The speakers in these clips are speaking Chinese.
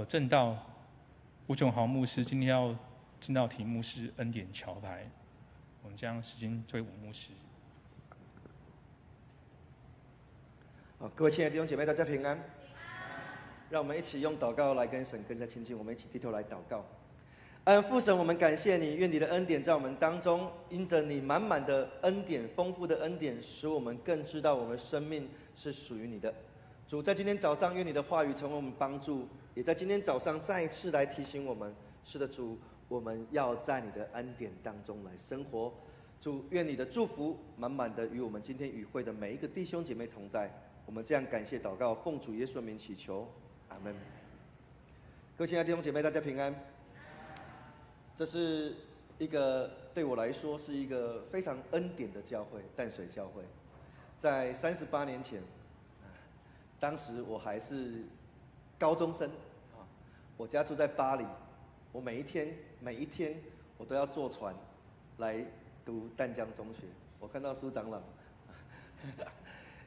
正道吴炯豪牧师今天要正道题目是恩典桥牌，我们将时间交给吴牧师。各位亲爱的弟兄姐妹，大家平安。让我们一起用祷告来跟神更加亲近。我们一起低头来祷告。父神，我们感谢你，愿你的恩典在我们当中，因着你满满的恩典、丰富的恩典，使我们更知道我们生命是属于你的。主，在今天早上，愿你的话语成为我们帮助，也在今天早上再一次来提醒我们：是的，主，我们要在你的恩典当中来生活。主，愿你的祝福满满的与我们今天与会的每一个弟兄姐妹同在。我们这样感谢祷告，奉主耶稣的名祈求，阿门。各位亲爱的弟兄姐妹，大家平安。这是一个对我来说是一个非常恩典的教会——淡水教会。在38年前，当时我还是高中生啊，我家住在巴黎，我每一天我都要坐船来读淡江中学。我看到苏长老，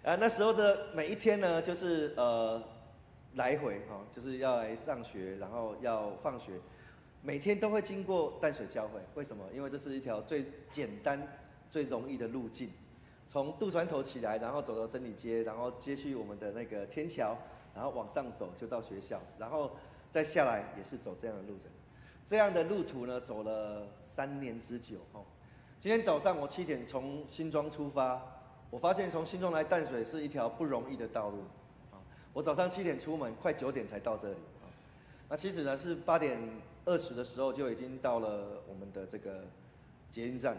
那时候的每一天呢，就是来回就是要来上学，然后要放学。每天都会经过淡水教会，为什么？因为这是一条最简单、最容易的路径。从渡船头起来，然后走到真理街，然后接去我们的那个天桥，然后往上走就到学校，然后再下来也是走这样的路程。这样的路途呢，走了3年之久。今天早上我7点从新庄出发，我发现从新庄来淡水是一条不容易的道路。我早上7点出门，快9点才到这里。那其实呢是8点20的时候就已经到了我们的这个捷运站，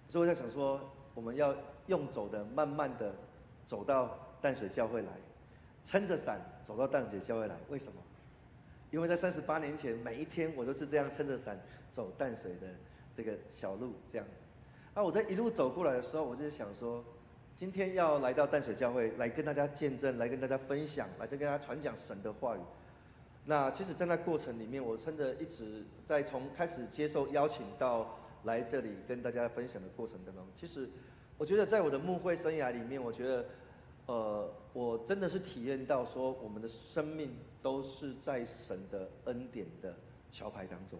所以我在想说，我们要用走的，慢慢的走到淡水教会来，撑着伞走到淡水教会来。为什么？因为在38年前，每一天我都是这样撑着伞走淡水的这个小路这样子。我在一路走过来的时候，我就想说，今天要来到淡水教会，来跟大家见证，来跟大家分享，来跟大家传讲神的话语。那其实，在那过程里面，我真的一直在从开始接受邀请到来这里跟大家分享的过程当中，其实我觉得在我的牧会生涯里面，我觉得，我真的是体验到说，我们的生命都是在神的恩典的桥牌当中。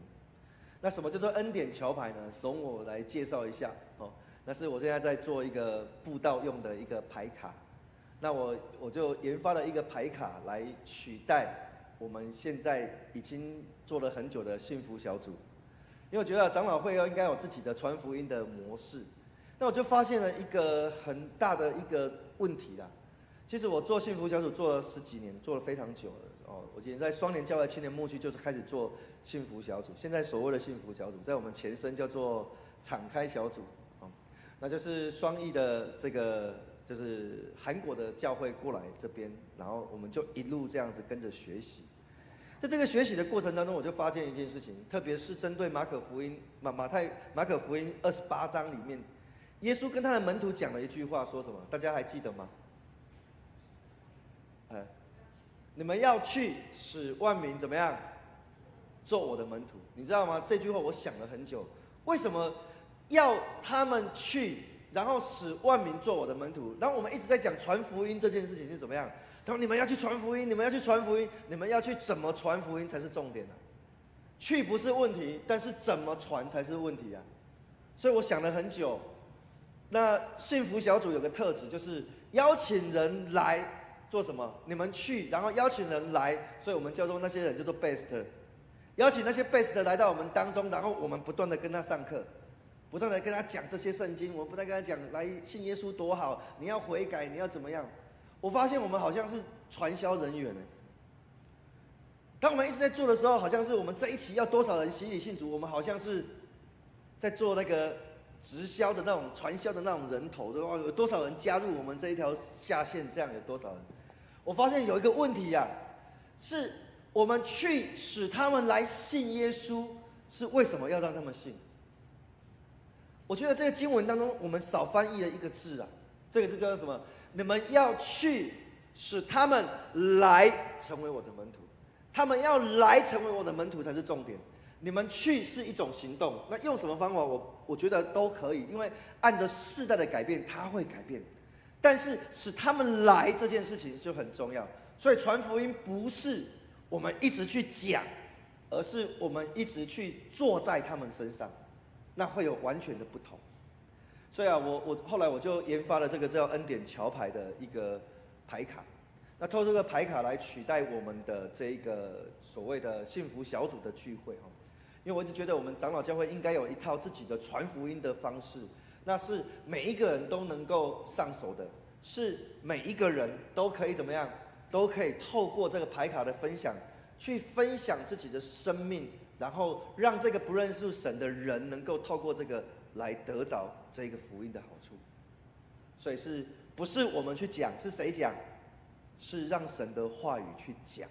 那什么叫做恩典桥牌呢？容我来介绍一下哦。那是我现在在做一个布道用的一个牌卡，那我就研发了一个牌卡来取代我们现在已经做了很久的幸福小组，因为我觉得长老会应该有自己的传福音的模式。那我就发现了一个很大的一个问题啦。其实我做幸福小组做了10几年，做了非常久了哦。我以前在双年教会青年牧区就是开始做幸福小组，现在所谓的幸福小组，在我们前身叫做敞开小组哦，那就是双义的这个。就是韩国的教会过来这边，然后我们就一路这样子跟着学习。在这个学习的过程当中，我就发现一件事情，特别是针对马可福音28章里面，耶稣跟他的门徒讲了一句话，说什么？大家还记得吗？你们要去使万民怎么样？做我的门徒。你知道吗？这句话我想了很久，为什么要他们去？然后使万民做我的门徒。然后我们一直在讲传福音这件事情是怎么样？他说你们要去传福音，你们要去传福音，你们要去怎么传福音才是重点啊？去不是问题，但是怎么传才是问题啊！所以我想了很久。那幸福小组有个特质，就是邀请人来做什么？你们去，然后邀请人来，所以我们叫做那些人叫做 best， 邀请那些 best 来到我们当中，然后我们不断的跟他上课。不断的跟他讲这些圣经，我不断跟他讲来信耶稣多好，你要悔改，你要怎么样？我发现我们好像是传销人员呢。当我们一直在做的时候，好像是我们这一期要多少人洗礼信主，我们好像是在做那个直销的那种传销的那种人头，说有多少人加入我们这一条下线，这样有多少人？我发现有一个问题呀，是我们去使他们来信耶稣，是为什么要让他们信？我觉得这个经文当中，我们少翻译了一个字啊，这个字叫做什么？你们要去使他们来成为我的门徒，他们要来成为我的门徒才是重点。你们去是一种行动，那用什么方法？我觉得都可以，因为按着世代的改变，它会改变。但是使他们来这件事情就很重要，所以传福音不是我们一直去讲，而是我们一直去坐在他们身上，那会有完全的不同。所以啊，我后来我就研发了这个叫恩典桥牌的一个牌卡。那透过这个牌卡来取代我们的这一个所谓的幸福小组的聚会哈，因为我一直觉得我们长老教会应该有一套自己的传福音的方式，那是每一个人都能够上手的，是每一个人都可以怎么样，都可以透过这个牌卡的分享，去分享自己的生命，然后让这个不认识神的人能够透过这个来得着这个福音的好处。所以是不是我们去讲，是谁讲？是让神的话语去讲。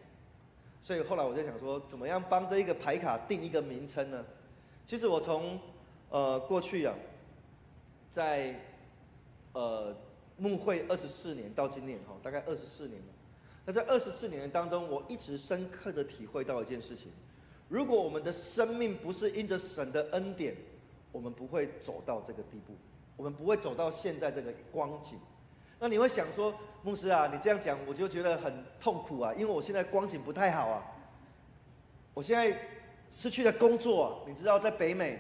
所以后来我就想说，怎么样帮这一个牌卡定一个名称呢？其实我从过去啊，在牧会24年到今年大概24年了。那在24年当中，我一直深刻的体会到一件事情：如果我们的生命不是因着神的恩典，我们不会走到这个地步，我们不会走到现在这个光景。那你会想说，牧师啊，你这样讲我就觉得很痛苦啊，因为我现在光景不太好啊，我现在失去了工作啊。你知道，在北美，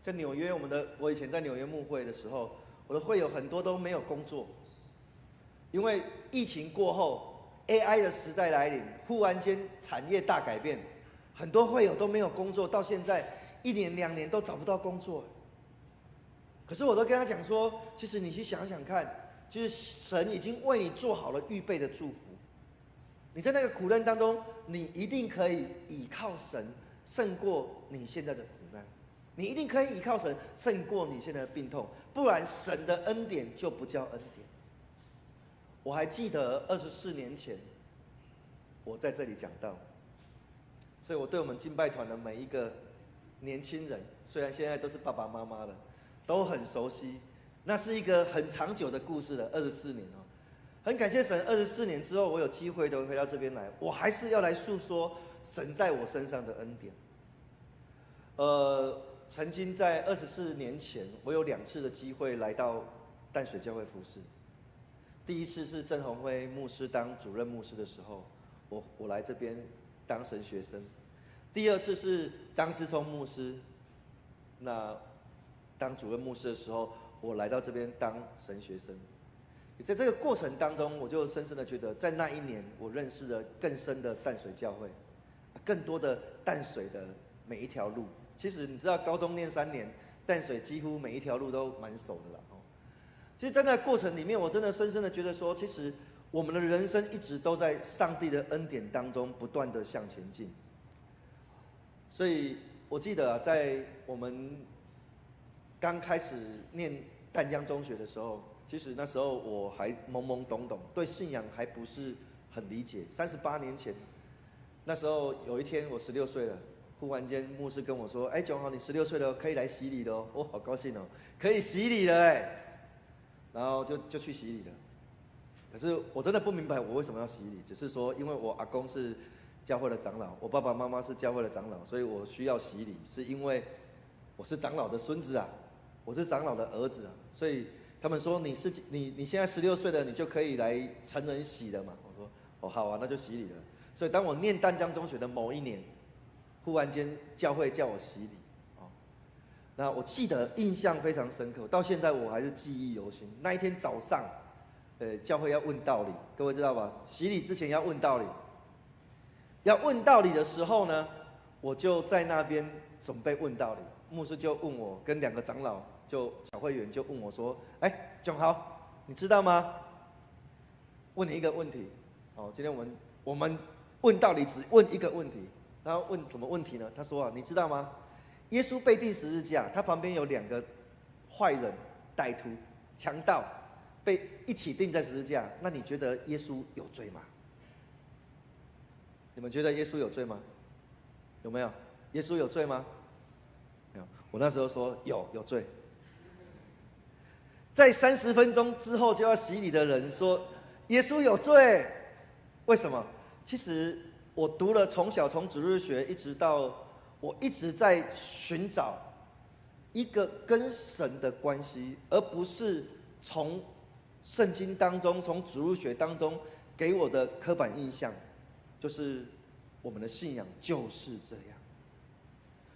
在纽约，我以前在纽约牧会的时候，我的会友很多都没有工作，因为疫情过后 ，AI 的时代来临，忽然间产业大改变，很多会友都没有工作，到现在1年2年都找不到工作。可是我都跟他讲说，其实你去想想看。就是神已经为你做好了预备的祝福，你在那个苦难当中，你一定可以倚靠神胜过你现在的苦难，你一定可以倚靠神胜过你现在的病痛，不然神的恩典就不叫恩典。我还记得24年前，我在这里讲道，所以我对我们敬拜团的每一个年轻人，虽然现在都是爸爸妈妈了，都很熟悉。那是一个很长久的故事了，24年很感谢神，24年之后我有机会都回到这边来，我还是要来诉说神在我身上的恩典。曾经在24年前，我有2次的机会来到淡水教会服事。第一次是郑宏辉牧师当主任牧师的时候，我来这边当神学生。第2次是张思聪牧师那当主任牧师的时候，我来到这边当神学生。也在这个过程当中，我就深深的觉得，在那一年，我认识了更深的淡水教会，更多的淡水的每一条路。其实你知道，高中念3年，淡水几乎每一条路都蛮熟的啦。其实，在那个过程里面，我真的深深的觉得说，其实我们的人生一直都在上帝的恩典当中不断的向前进。所以我记得在我们刚开始念淡江中学的时候，其实那时候我还懵懵懂懂，对信仰还不是很理解。38年前，那时候有一天我16岁了，忽然间牧师跟我说：“哎，炯豪，你16岁了，可以来洗礼了哦。”我好高兴哦，可以洗礼了哎。然后就去洗礼了。可是我真的不明白我为什么要洗礼，只是说因为我阿公是教会的长老，我爸爸妈妈是教会的长老，所以我需要洗礼，是因为我是长老的孙子啊。我是长老的儿子啊，所以他们说你现在16岁了，你就可以来成人洗了嘛。我说哦好啊，那就洗礼了。所以当我念淡江中学的某一年，忽然间教会叫我洗礼，那我记得印象非常深刻，到现在我还是记忆犹新。那一天早上，教会要问道理，各位知道吧？洗礼之前要问道理，要问道理的时候呢，我就在那边准备问道理。牧师就问我，跟2个长老就小会员就问我说：“哎，炯豪，你知道吗？问你一个问题。今天我们问道理只问一个问题。然后问什么问题呢？他说啊，你知道吗？耶稣被钉十字架，他旁边有2个坏人、歹徒、强盗，被一起钉在十字架。那你觉得耶稣有罪吗？你们觉得耶稣有罪吗？有没有？耶稣有罪吗？没有。我那时候说有罪。在30分钟之后就要洗礼的人说耶稣有罪，为什么？其实我读了从主日学一直到我一直在寻找一个跟神的关系，而不是从圣经当中、从主日学当中给我的刻板印象，就是我们的信仰就是这样。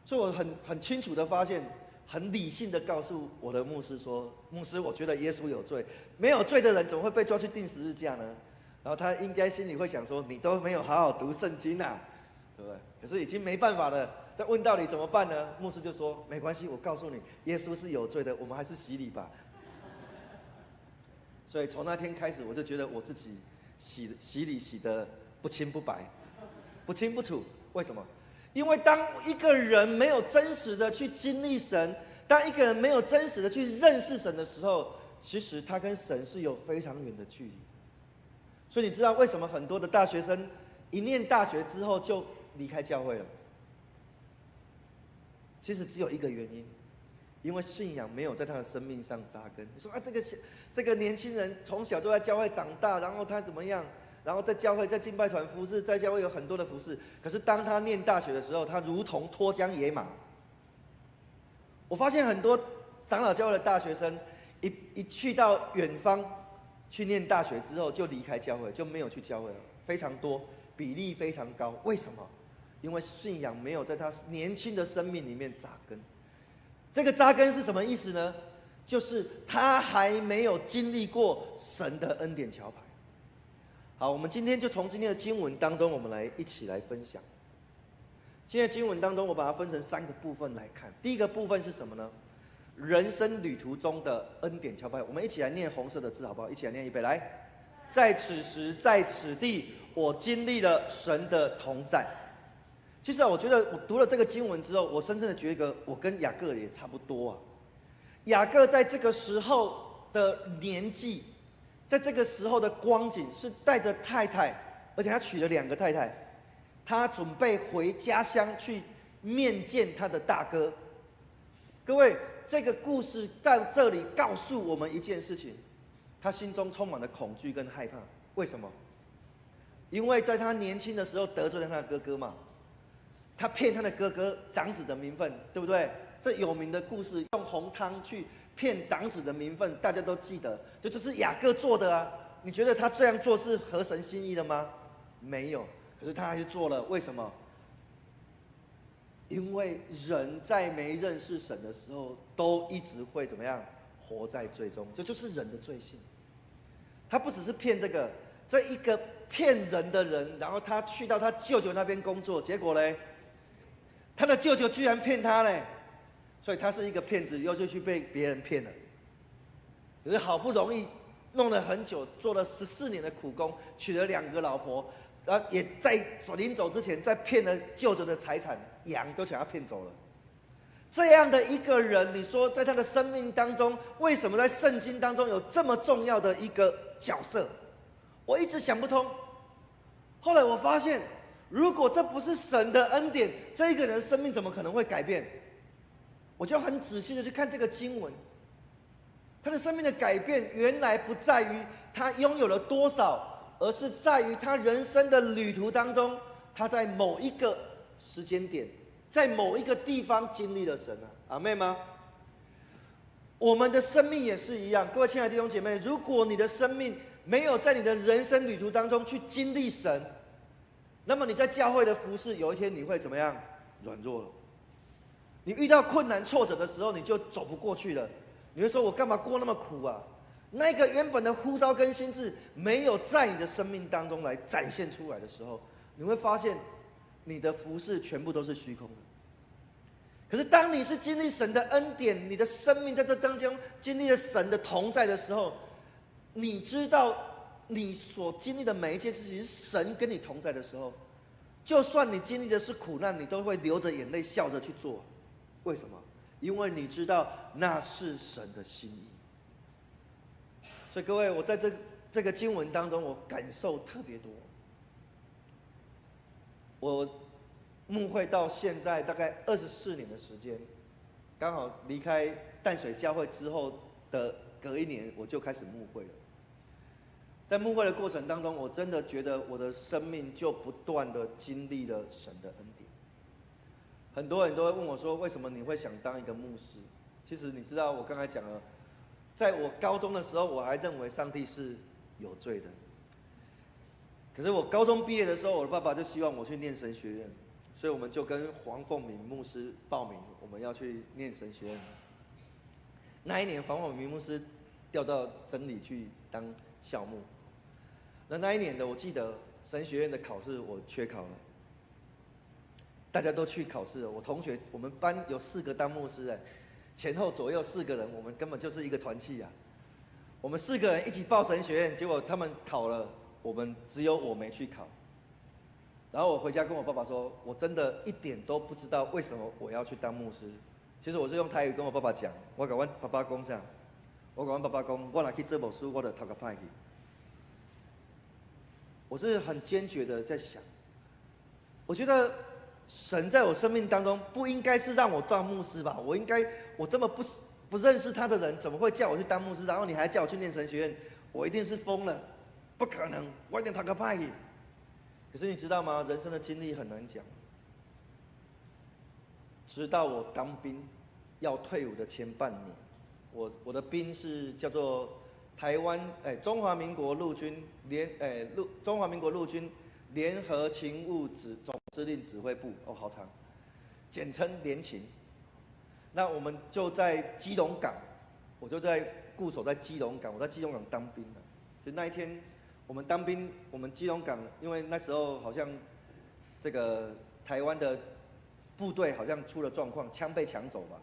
所以我很清楚的发现，很理性的告诉我的牧师说：“牧师，我觉得耶稣有罪，没有罪的人怎么会被抓去钉十字架呢？”然后他应该心里会想说：“你都没有好好读圣经啊，对不对？”可是已经没办法了，再问到底怎么办呢？牧师就说：“没关系，我告诉你，耶稣是有罪的，我们还是洗礼吧。”所以从那天开始，我就觉得我自己洗礼洗得不清不白，不清不楚。为什么？因为当一个人没有真实的去经历神，当一个人没有真实的去认识神的时候，其实他跟神是有非常远的距离。所以你知道为什么很多的大学生一念大学之后就离开教会了？其实只有一个原因，因为信仰没有在他的生命上扎根。你说啊，这个年轻人从小就在教会长大，然后他怎么样？然后在教会，在敬拜团服侍，在教会有很多的服侍。可是当他念大学的时候，他如同脱缰野马。我发现很多长老教会的大学生，一去到远方去念大学之后，就离开教会，就没有去教会了，非常多，比例非常高。为什么？因为信仰没有在他年轻的生命里面扎根。这个扎根是什么意思呢？就是他还没有经历过神的恩典桥牌。好，我们今天就从今天的经文当中，我们一起来分享。今天的经文当中，我把它分成3个部分来看。第一个部分是什么呢？人生旅途中的恩典桥牌。我们一起来念红色的字，好不好？一起来念，预备，来！在此时，在此地，我经历了神的同在。其实我觉得我读了这个经文之后，我深深的觉得我跟雅各也差不多啊。雅各在这个时候的年纪，在这个时候的光景，是带着太太，而且他娶了2个太太，他准备回家乡去面见他的大哥。各位，这个故事到这里告诉我们一件事情，他心中充满了恐惧跟害怕。为什么？因为在他年轻的时候得罪了他的哥哥嘛，他骗他的哥哥长子的名分，对不对？这有名的故事，用红汤去骗长子的名分，大家都记得，这就是雅各做的啊。你觉得他这样做是合神心意的吗？没有，可是他还是做了。为什么？因为人在没认识神的时候，都一直会怎么样？活在罪中，这就是人的罪性。他不只是骗这一个骗人的人，然后他去到他舅舅那边工作，结果嘞，他的舅舅居然骗他嘞。所以他是一个骗子，又就去被别人骗了。可是好不容易弄了很久，做了14年的苦工，娶了2个老婆，然后也在临走之前，再骗了舅舅的财产，羊都想要骗走了。这样的一个人，你说在他的生命当中，为什么在圣经当中有这么重要的一个角色？我一直想不通。后来我发现，如果这不是神的恩典，这一个人的生命怎么可能会改变？我就很仔细的去看这个经文，他的生命的改变原来不在于他拥有了多少，而是在于他人生的旅途当中，他在某一个时间点，在某一个地方经历了神啊，阿妹吗？我们的生命也是一样，各位亲爱的弟兄姐妹，如果你的生命没有在你的人生旅途当中去经历神，那么你在教会的服事，有一天你会怎么样？软弱了。你遇到困难挫折的时候，你就走不过去了。你会说：“我干嘛过那么苦啊？”那个原本的呼召跟心志没有在你的生命当中来展现出来的时候，你会发现你的服事全部都是虚空的。可是当你是经历神的恩典，你的生命在这当中经历了神的同在的时候，你知道你所经历的每一件事情是神跟你同在的时候，就算你经历的是苦难，你都会流着眼泪笑着去做。为什么？因为你知道那是神的心意。所以各位，我在这个经文当中，我感受特别多。我牧会到现在大概24年的时间，刚好离开淡水教会之后的隔1年，我就开始牧会了。在牧会的过程当中，我真的觉得我的生命就不断的经历了神的恩典。很多人都会问我说：“为什么你会想当一个牧师？”其实你知道，我刚才讲了，在我高中的时候，我还认为上帝是有罪的。可是我高中毕业的时候，我的爸爸就希望我去念神学院，所以我们就跟黄凤鸣牧师报名，我们要去念神学院。那一年，黄凤鸣牧师调到真理去当校牧。那一年的，我记得神学院的考试我缺考了，大家都去考试了。我们班有4个当牧师，前后左右4个人，我们根本就是一个团契啊。我们4个人一起报神学院，结果他们考了，只有我没去考。然后我回家跟我爸爸说，我真的一点都不知道为什么我要去当牧师。其实我是用台语跟我爸爸讲，我跟我爸爸讲啥？我跟我爸爸讲，我若去做牧师，我就读个歹去。我是很坚决的在想，我觉得神在我生命当中不应该是让我当牧师吧？我这么不认识他的人，怎么会叫我去当牧师？然后你还叫我去念神学院，我一定是疯了，不可能，我一定读个歹去。可是你知道吗？人生的经历很难讲。直到我当兵要退伍的前半年，我的兵是叫做台湾中华民国陆军中华民国陆军联合勤务总司令指挥部，好长，简称联勤。那我们就在基隆港，我就在固守在基隆港，我在基隆港当兵的。就那一天我们当兵，我们基隆港，因为那时候好像这个台湾的部队好像出了状况，枪被抢走吧。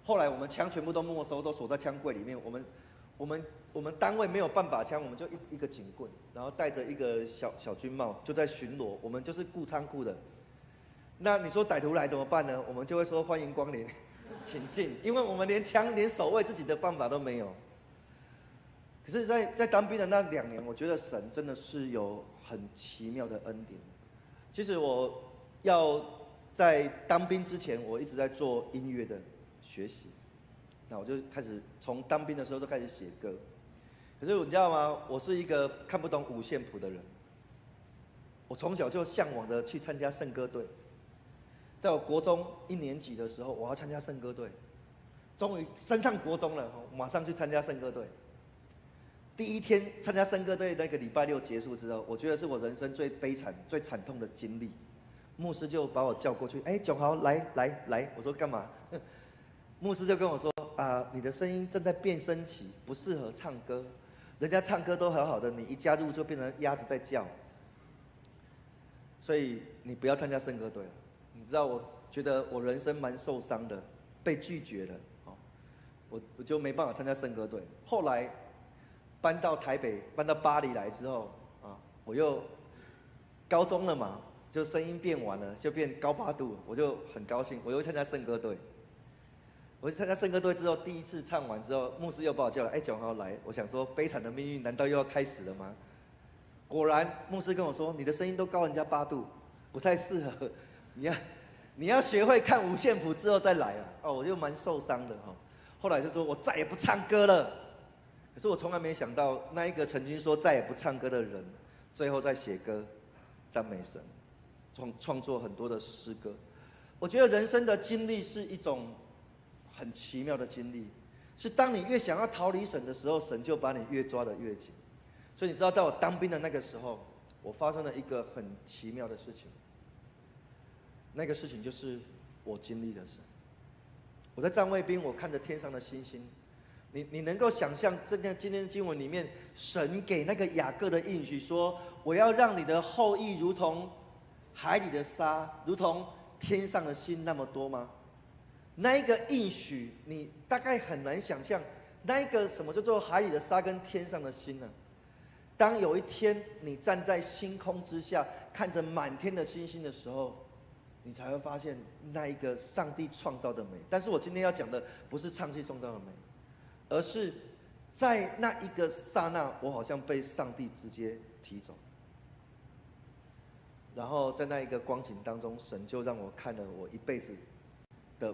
后来我们枪全部都没收，都锁在枪柜里面。我们单位没有半把枪，我们就一个警棍，然后戴着一个小军帽，就在巡逻。我们就是顾仓库的。那你说歹徒来怎么办呢？我们就会说欢迎光临，请进，因为我们连枪、连守卫自己的办法都没有。可是在当兵的那2年，我觉得神真的是有很奇妙的恩典。其实我要在当兵之前，我一直在做音乐的学习。那我就开始从当兵的时候就开始写歌。可是你知道吗？我是一个看不懂五线谱的人。我从小就向往的去参加圣歌队。在我国中1年级的时候，我要参加圣歌队。终于升上国中了，马上去参加圣歌队。第一天参加圣歌队那个礼拜6结束之后，我觉得是我人生最悲惨、最惨痛的经历。牧师就把我叫过去，炯豪来，我说干嘛？牧师就跟我说你的声音正在变声期，不适合唱歌。人家唱歌都好好的，你一加入就变成鸭子在叫。所以你不要参加圣歌队了。你知道，我觉得我人生蛮受伤的，被拒绝了，我就没办法参加圣歌队。后来搬到台北，搬到巴黎来之后我又高中了嘛，就声音变完了，就变高八度，我就很高兴，我又参加圣歌队。我参加圣歌队之后，第一次唱完之后，牧师又把我叫来，炯豪来。我想说，悲惨的命运难道又要开始了吗？果然，牧师跟我说，你的声音都高人家8度，不太适合。你要学会看五线谱之后再来我就蛮受伤的后来就说我再也不唱歌了。可是我从来没想到，那一个曾经说再也不唱歌的人，最后在写歌赞美神，创作很多的诗歌。我觉得人生的经历是一种很奇妙的经历，是当你越想要逃离神的时候，神就把你越抓得越紧。所以你知道，在我当兵的那个时候，我发生了一个很奇妙的事情。那个事情就是我经历了神。我在站卫兵，我看着天上的星星。你能够想象今天的经文里面，神给那个雅各的应许说：“我要让你的后裔如同海里的沙，如同天上的星那么多吗？”那一个应许，你大概很难想象，那一个什么叫做海里的沙跟天上的星呢？当有一天你站在星空之下，看着满天的星星的时候，你才会发现那一个上帝创造的美。但是我今天要讲的不是上帝创造的美，而是在那一个刹那，我好像被上帝直接提走。然后在那一个光景当中，神就让我看了我一辈子的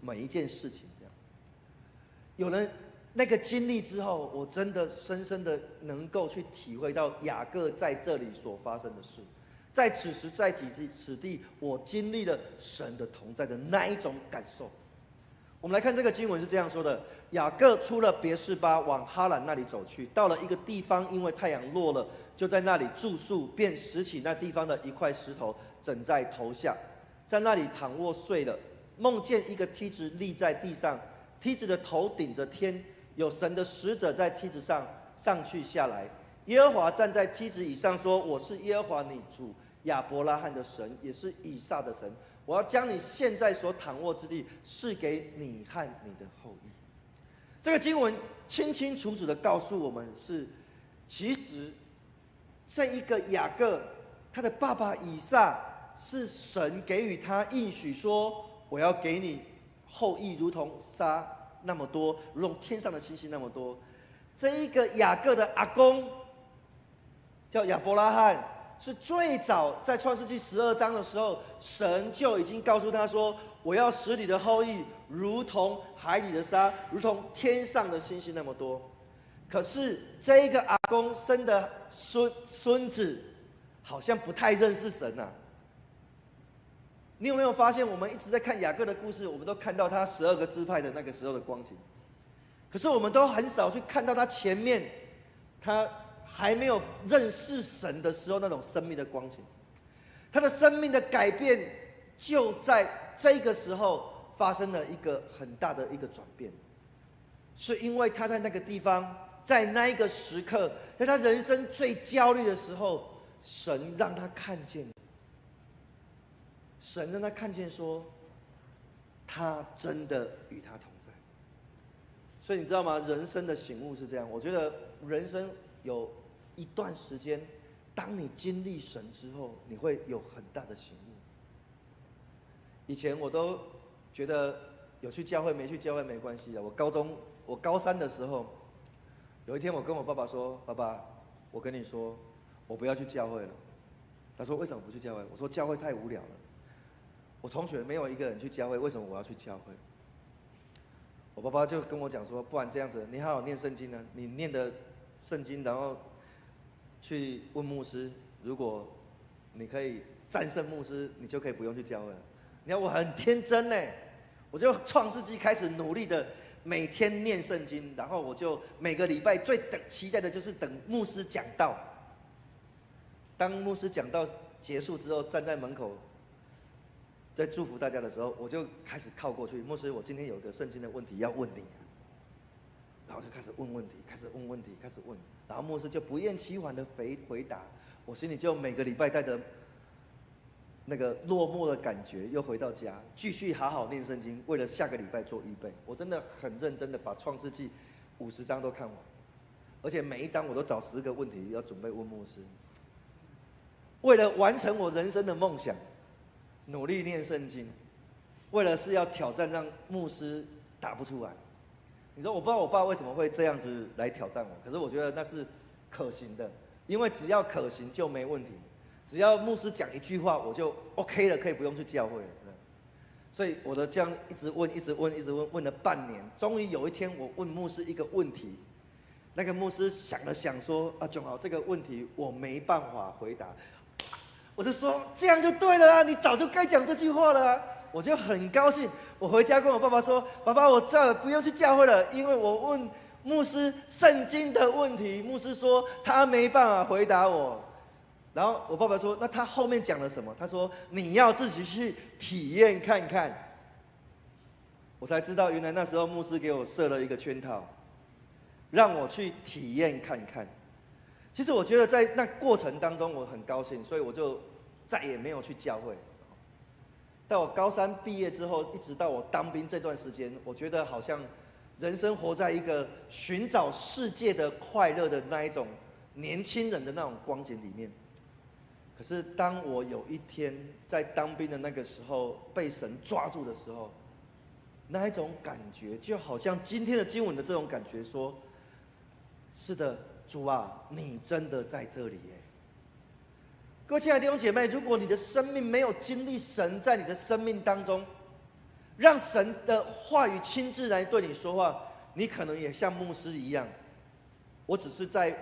每一件事情，这样。有了那个经历之后，我真的深深的能够去体会到雅各在这里所发生的事。在此时在此地，我经历了神的同在的那一种感受。我们来看这个经文是这样说的：雅各出了别是巴，往哈兰那里走去，到了一个地方，因为太阳落了，就在那里住宿，便拾起那地方的一块石头，枕在头下，在那里躺卧睡了。梦见一个梯子立在地上，梯子的头顶着天，有神的使者在梯子上上去下来。耶和华站在梯子以上说：“我是耶和华你主亚伯拉罕的神，也是以撒的神。我要将你现在所躺卧之地赐给你和你的后裔。”这个经文清清楚楚的告诉我们其实这一个雅各，他的爸爸以撒是神给予他应许说：“我要给你后裔，如同沙那么多，如同天上的星星那么多。”这一个雅各的阿公叫亚伯拉罕，是最早在创世纪12章的时候，神就已经告诉他说：“我要使你的后裔如同海里的沙，如同天上的星星那么多。”可是这一个阿公生的孙子，好像不太认识神啊。你有没有发现，我们一直在看雅各的故事，我们都看到他12个支派的那个时候的光景，可是我们都很少去看到他前面，他还没有认识神的时候那种生命的光景。他的生命的改变就在这个时候发生了一个很大的一个转变，是因为他在那个地方，在那一个时刻，在他人生最焦虑的时候，神让他看见，神让他看见说，他真的与他同在。所以你知道吗？人生的醒悟是这样，我觉得人生有一段时间，当你经历神之后，你会有很大的醒悟。以前我都觉得有去教会没去教会没关系啊。我高3的时候，有一天我跟我爸爸说：“爸爸，我跟你说，我不要去教会了。”他说：“为什么不去教会？”我说：“教会太无聊了。我同学没有一个人去教会，为什么我要去教会？”我爸爸就跟我讲说：“不然这样子，你好好念圣经呢，你念的圣经，然后去问牧师，如果你可以战胜牧师，你就可以不用去教会了。”你看我很天真呢，我就创世纪开始努力的每天念圣经，然后我就每个礼拜最期待的就是等牧师讲道。当牧师讲道结束之后，站在门口在祝福大家的时候，我就开始靠过去，牧师，我今天有个圣经的问题要问你。然后就开始问问题，开始问问题，开始问，然后牧师就不厌其烦的回答，我心里就每个礼拜带着那个落寞的感觉，又回到家，继续好好念圣经，为了下个礼拜做预备。我真的很认真的把创世纪50章都看完，而且每一章我都找10个问题要准备问牧师。为了完成我人生的梦想，努力念圣经，为了是要挑战让牧师答不出来。你说我不知道我爸为什么会这样子来挑战我，可是我觉得那是可行的，因为只要可行就没问题，只要牧师讲一句话我就 OK 了，可以不用去教会了。所以我的这样一直问，一直问，一直问，问了半年，终于有一天我问牧师一个问题，那个牧师想了想说：“啊，炯豪，这个问题我没办法回答。”我就说：“这样就对了啊，你早就该讲这句话了啊。”我就很高兴，我回家跟我爸爸说：“爸爸，我再也不用去教会了，因为我问牧师圣经的问题，牧师说他没办法回答我。”然后我爸爸说：“那他后面讲了什么？”他说：“你要自己去体验看看。”我才知道，原来那时候牧师给我设了一个圈套，让我去体验看看。其实我觉得在那过程当中我很高兴，所以我就再也没有去教会。到我高3毕业之后，一直到我当兵这段时间，我觉得好像人生活在一个寻找世界的快乐的那一种年轻人的那种光景里面。可是当我有一天在当兵的那个时候被神抓住的时候，那一种感觉就好像今天的经文的这种感觉说：“是的，主啊，你真的在这里耶。”各位亲爱的弟兄姐妹，如果你的生命没有经历神在你的生命当中，让神的话语亲自来对你说话，你可能也像牧师一样，我只是在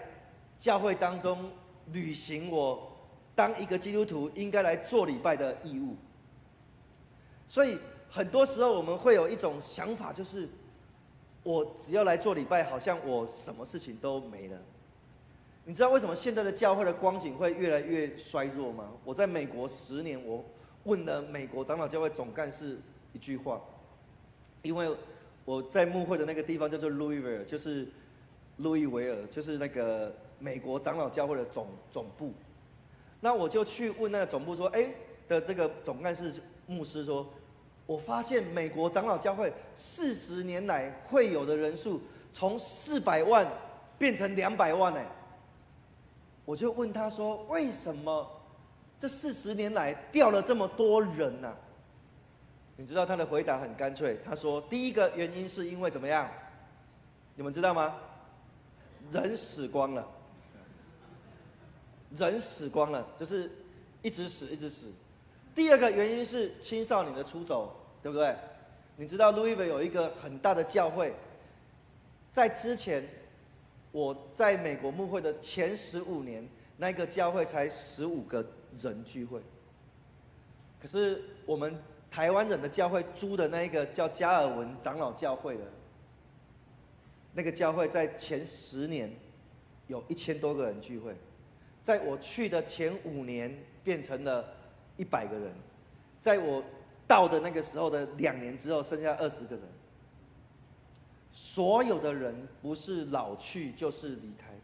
教会当中履行我当一个基督徒应该来做礼拜的义务。所以很多时候我们会有一种想法，就是我只要来做礼拜，好像我什么事情都没了。你知道为什么现在的教会的光景会越来越衰弱吗？我在美国10年，我问了美国长老教会总干事一句话，因为我在牧会的那个地方叫做路易维尔，就是路易维尔，就是那个美国长老教会的总部。那我就去问那个总部说，的这个总干事牧师说，我发现美国长老教会40年来会友的人数从400万变成200万哎。我就问他说，为什么这40年来掉了这么多人呢？你知道他的回答很干脆，他说第一个原因是因为怎么样？你们知道吗？人死光了，人死光了，就是一直死一直死。第二个原因是青少年的出走，对不对？你知道路易维有一个很大的教会，在之前我在美国牧会的前15年，那个教会才15个人聚会。可是我们台湾人的教会租的那一个叫加尔文长老教会的，那个教会在前10年有1000多个人聚会，在我去的前5年变成了100个人，在我到的那个时候的2年之后，剩下20个人。所有的人不是老去就是离开。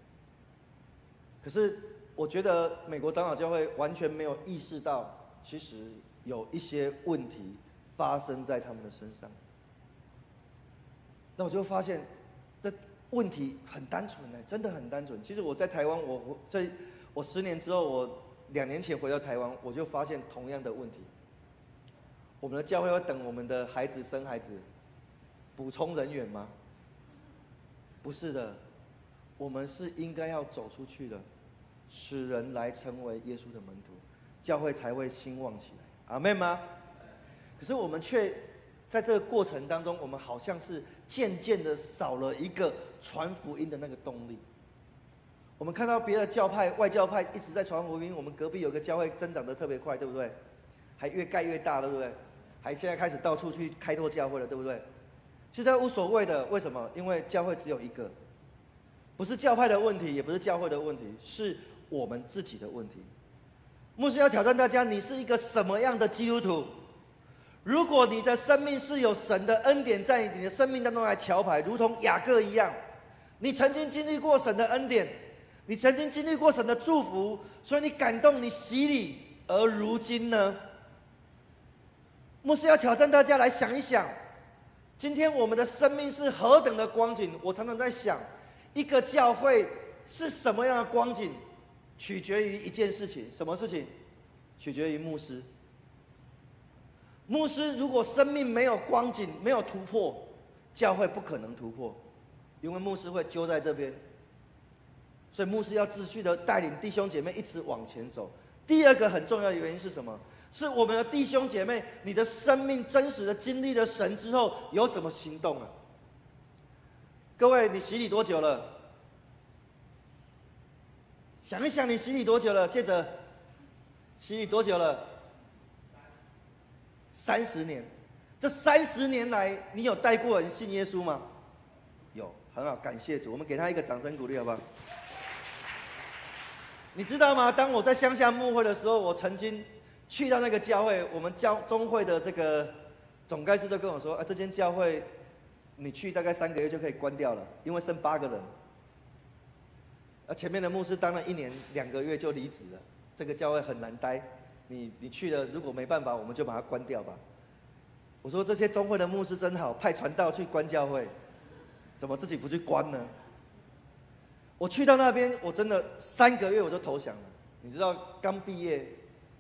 可是我觉得美国长老教会完全没有意识到，其实有一些问题发生在他们的身上。那我就发现，这问题很单纯真的很单纯。其实我在台湾，我10年之后，我2年前回到台湾，我就发现同样的问题。我们的教会要等我们的孩子生孩子，补充人员吗？不是的，我们是应该要走出去的，使人来成为耶稣的门徒，教会才会兴旺起来。阿们吗？可是我们却在这个过程当中，我们好像是渐渐的少了一个传福音的那个动力。我们看到别的教派、外教派一直在传福音，我们隔壁有个教会增长得特别快，对不对？还越盖越大，对不对？还现在开始到处去开拓教会了，对不对？其实无所谓的，为什么？因为教会只有一个，不是教派的问题，也不是教会的问题，是我们自己的问题。牧师要挑战大家，你是一个什么样的基督徒？如果你的生命是有神的恩典在你的生命当中来桥牌，如同雅各一样，你曾经经历过神的恩典，你曾经经历过神的祝福，所以你感动，你洗礼，而如今呢？牧师要挑战大家来想一想，今天我们的生命是何等的光景？我常常在想，一个教会是什么样的光景，取决于一件事情，什么事情？取决于牧师。牧师如果生命没有光景，没有突破，教会不可能突破，因为牧师会揪在这边。所以牧师要秩序的带领弟兄姐妹一直往前走。第二个很重要的原因是什么？是我们的弟兄姐妹，你的生命真实的经历了神之后，有什么行动啊？各位，你洗礼多久了？想一想，你洗礼多久了？接着，洗礼多久了？30年。这30年来，你有带过人信耶稣吗？有，很好，感谢主，我们给他一个掌声鼓励，好不好？你知道吗？当我在乡下牧会的时候，我曾经去到那个教会，我们中会的这个总干事就跟我说：“这间教会你去大概3个月就可以关掉了，因为剩8个人。前面的牧师当了1年2个月就离职了，这个教会很难待。你去了，如果没办法，我们就把它关掉吧。”我说：“这些中会的牧师真好，派传道去关教会，怎么自己不去关呢？”我去到那边，我真的3个月我就投降了。你知道，刚毕业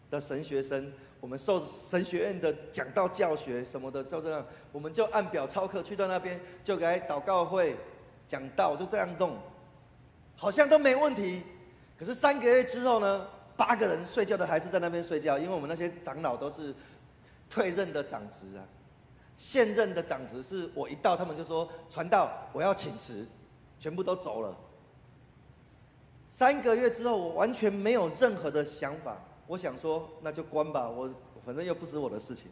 的神学生，我们受神学院的讲道教学什么的，就这样，我们就按表操课，去到那边就给祷告会、讲道，就这样弄，好像都没问题。可是3个月之后呢，8个人睡觉的还是在那边睡觉，因为我们那些长老都是退任的长职啊，现任的长职是我一到，他们就说传道我要请辞，全部都走了。3个月之后，我完全没有任何的想法。我想说，那就关吧，我反正又不是我的事情。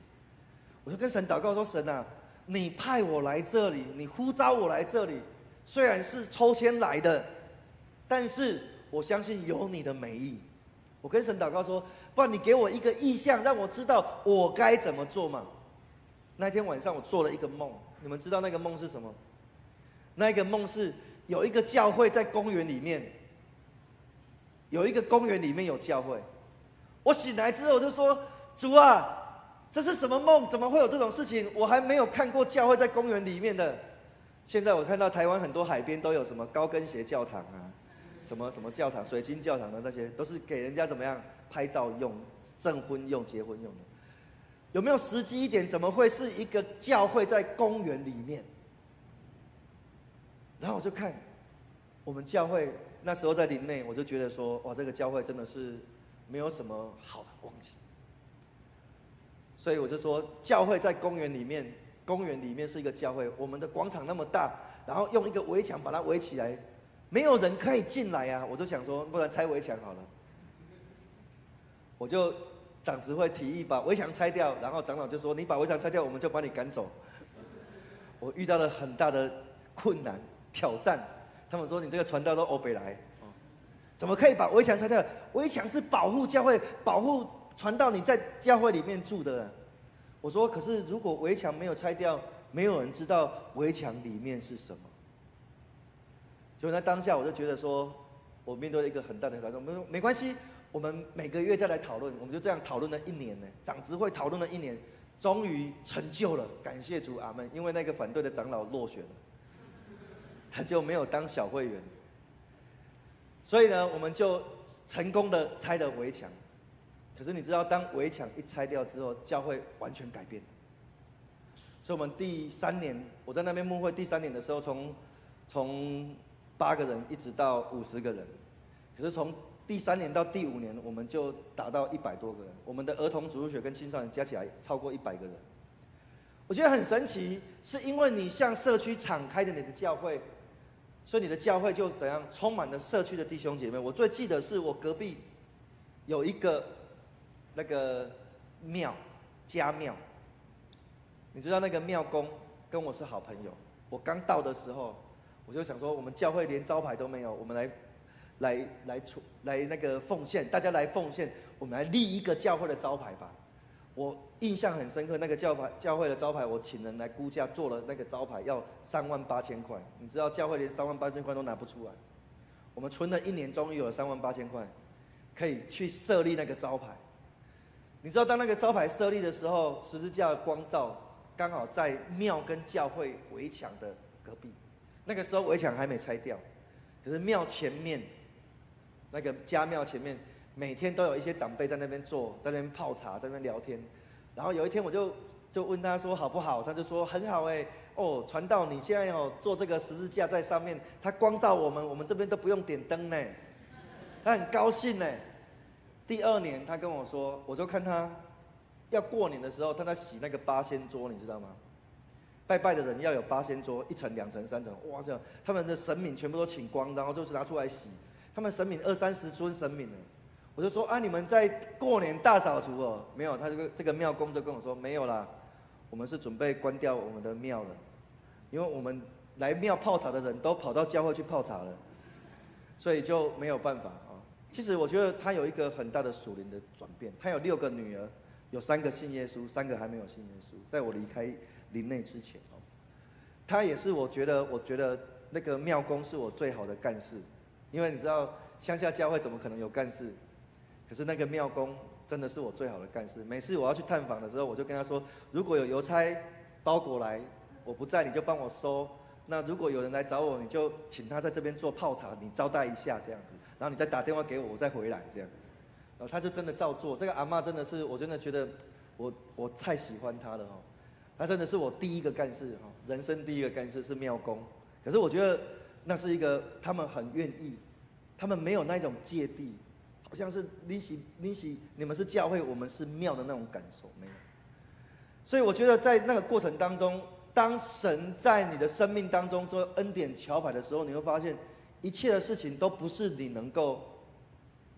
我就跟神祷告说：神啊，你派我来这里，你呼召我来这里，虽然是抽签来的，但是我相信有你的美意。我跟神祷告说：不然你给我一个意向，让我知道我该怎么做嘛。那天晚上我做了一个梦，你们知道那个梦是什么？那个梦是有一个教会在公园里面，有一个公园里面有教会。我醒来之后我就说：主啊，这是什么梦？怎么会有这种事情？我还没有看过教会在公园里面的。现在我看到台湾很多海边都有什么高跟鞋教堂啊，什么什么教堂、水晶教堂的那些，都是给人家怎么样拍照用、证婚用、结婚用的。有没有实际一点？怎么会是一个教会在公园里面？然后我就看我们教会那时候在林内，我就觉得说，哇，这个教会真的是没有什么好的光景。所以我就说，教会在公园里面，公园里面是一个教会，我们的广场那么大，然后用一个围墙把它围起来，没有人可以进来啊！我就想说，不然拆围墙好了。我就长执会提议把围墙拆掉，然后长老就说：“你把围墙拆掉，我们就把你赶走。”我遇到了很大的困难挑战，他们说：“你这个传道都欧北来，怎么可以把围墙拆掉？围墙是保护教会、保护传道你在教会里面住的。”我说：“可是如果围墙没有拆掉，没有人知道围墙里面是什么。”所以在当下我就觉得说，我面对了一个很大的挑战。我们说没关系，我们每个月再来讨论。我们就这样讨论了1年呢，长执会讨论了1年，终于成就了，感谢主，阿们。因为那个反对的长老落选了，他就没有当小会员。所以呢，我们就成功的拆了围墙。可是你知道，当围墙一拆掉之后，教会完全改变。所以我们第3年，我在那边牧会第3年的时候，从8个人一直到50个人。可是从第3年到第5年，我们就达到100多个人。我们的儿童主日学跟青少年加起来超过100个人。我觉得很神奇，是因为你向社区敞开的你的教会，所以你的教会就怎样充满了社区的弟兄姐妹。我最记得是我隔壁有一个那个庙家庙，你知道那个庙公跟我是好朋友。我刚到的时候，我就想说，我们教会连招牌都没有，我们来那个奉献，大家来奉献，我们来立一个教会的招牌吧。我印象很深刻，那个教会的招牌，我请人来估价，做了那个招牌要38000块。你知道教会连38000块都拿不出来，我们存了1年，终于有了38000块，可以去设立那个招牌。你知道当那个招牌设立的时候，十字架的光照刚好在庙跟教会围墙的隔壁。那个时候围墙还没拆掉，可是庙前面那个家庙前面，每天都有一些长辈在那边坐，在那边泡茶，在那边聊天。然后有一天我就问他说好不好，他就说很好哎，哦，传道你现在做这个十字架在上面，它光照我们，我们这边都不用点灯呢。他很高兴呢。第2年他跟我说，我就看他要过年的时候，他在洗那个八仙桌，你知道吗？拜拜的人要有8仙桌，1层、2层、3层，哇，这样他们的神明全部都请光，然后就是拿出来洗。他们神明20-30尊神明呢，我就说啊，你们在过年大扫除哦？没有，他这个庙公就跟我说没有啦，我们是准备关掉我们的庙了，因为我们来庙泡茶的人都跑到教会去泡茶了，所以就没有办法啊。其实我觉得他有一个很大的属灵的转变，他有6个女儿，有3个信耶稣，3个还没有信耶稣，在我离开林内之前哦，他也是我觉得那个庙公是我最好的干事，因为你知道乡下教会怎么可能有干事？可是那个庙公真的是我最好的干事。每次我要去探访的时候，我就跟他说，如果有邮差包裹来，我不在你就帮我收。那如果有人来找我，你就请他在这边做泡茶，你招待一下这样子，然后你再打电话给我，我再回来这样。然后他就真的照做。这个阿嬷真的是，我真的觉得我太喜欢她了哦。他真的是我第一个干事哈，人生第一个干事是庙公。可是我觉得那是一个他们很愿意，他们没有那种芥蒂，好像是你们是教会，我们是庙的那种感受没有。所以我觉得在那个过程当中，当神在你的生命当中做恩典桥牌的时候，你会发现一切的事情都不是你能够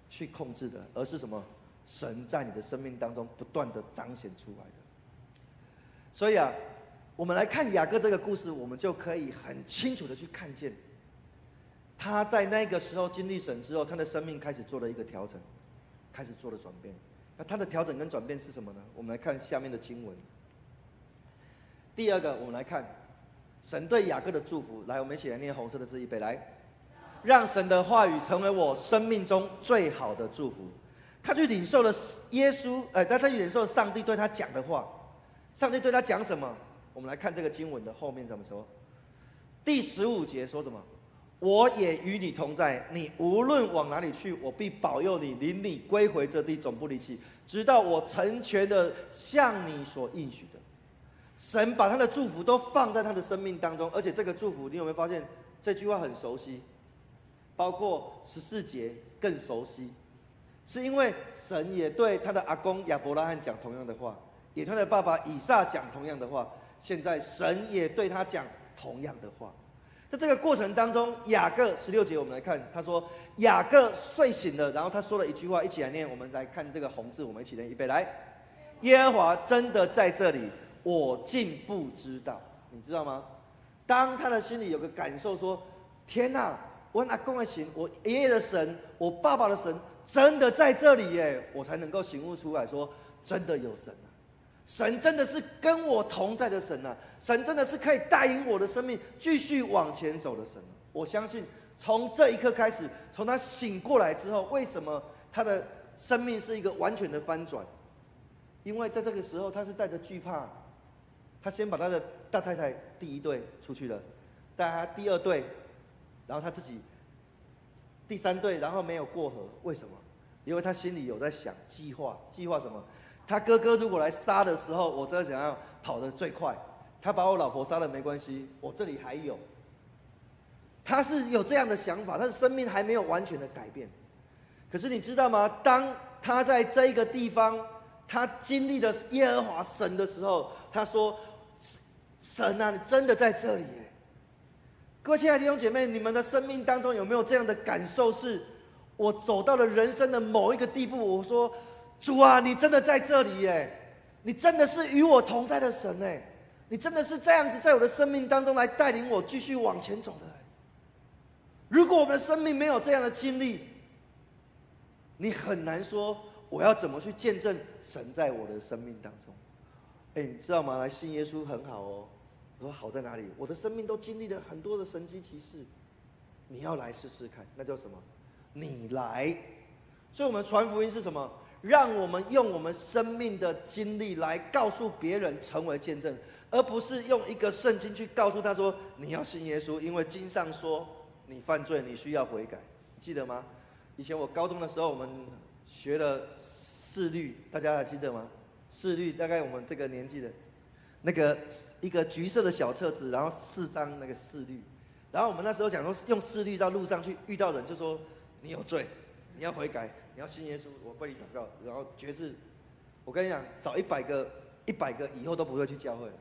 去控制的，而是什么？神在你的生命当中不断的彰显出来的。所以啊，我们来看雅各这个故事，我们就可以很清楚的去看见，他在那个时候经历神之后，他的生命开始做了一个调整，开始做了转变。那他的调整跟转变是什么呢？我们来看下面的经文。第二个，我们来看神对雅各的祝福。来，我们一起来念红色的字，预备来。让神的话语成为我生命中最好的祝福。他去领受了耶稣，他去领受上帝对他讲的话。上帝对他讲什么？我们来看这个经文的后面怎么说。第15节说什么？我也与你同在，你无论往哪里去，我必保佑你，领你归回这地，总不离弃，直到我成全的向你所应许的。神把他的祝福都放在他的生命当中，而且这个祝福，你有没有发现这句话很熟悉？包括14节更熟悉，是因为神也对他的阿公亚伯拉罕讲同样的话，也对他的爸爸以撒讲同样的话，现在神也对他讲同样的话。在这个过程当中，雅各16节我们来看，他说雅各睡醒了，然后他说了一句话，一起来念。我们来看这个红字，我们一起念，预备来。耶和华真的在这里，我竟不知道。你知道吗？当他的心里有个感受说，天哪，我阿公的神，我爷爷的神，我爸爸的神，真的在这里耶，我才能够醒悟出来说，真的有神啊。神真的是跟我同在的神啊！神真的是可以带领我的生命继续往前走的神啊！我相信从这一刻开始，从他醒过来之后，为什么他的生命是一个完全的翻转？因为在这个时候，他是带着惧怕，他先把他的大太太第一对出去了，带他第二对，然后他自己第三对，然后没有过河。为什么？因为他心里有在想计划什么？他哥哥如果来杀的时候，我真的想要跑得最快。他把我老婆杀了没关系，我这里还有。他是有这样的想法，他的生命还没有完全的改变。可是你知道吗？当他在这一个地方，他经历了耶和华神的时候，他说：“神啊，你真的在这里耶！”各位亲爱的弟兄姐妹，你们的生命当中有没有这样的感受？是我走到了人生的某一个地步，我说。主啊，你真的在这里耶！你真的是与我同在的神耶！你真的是这样子在我的生命当中来带领我继续往前走的。如果我们的生命没有这样的经历，你很难说我要怎么去见证神在我的生命当中。你知道吗？来信耶稣很好哦。我说好在哪里？我的生命都经历了很多的神迹奇事。你要来试试看，那叫什么？你来。所以我们传福音是什么？让我们用我们生命的经历来告诉别人，成为见证，而不是用一个圣经去告诉他说：“你要信耶稣，因为经上说你犯罪，你需要悔改。”记得吗？以前我高中的时候，我们学了四律，大家还记得吗？四律大概我们这个年纪的，那个一个橘色的小册子，然后4张那个四律，然后我们那时候讲说用四律到路上去遇到人，就说你有罪，你要悔改。你要信耶稣，我为你祷告，然后决志。我跟你讲，找100个以后都不会去教会了，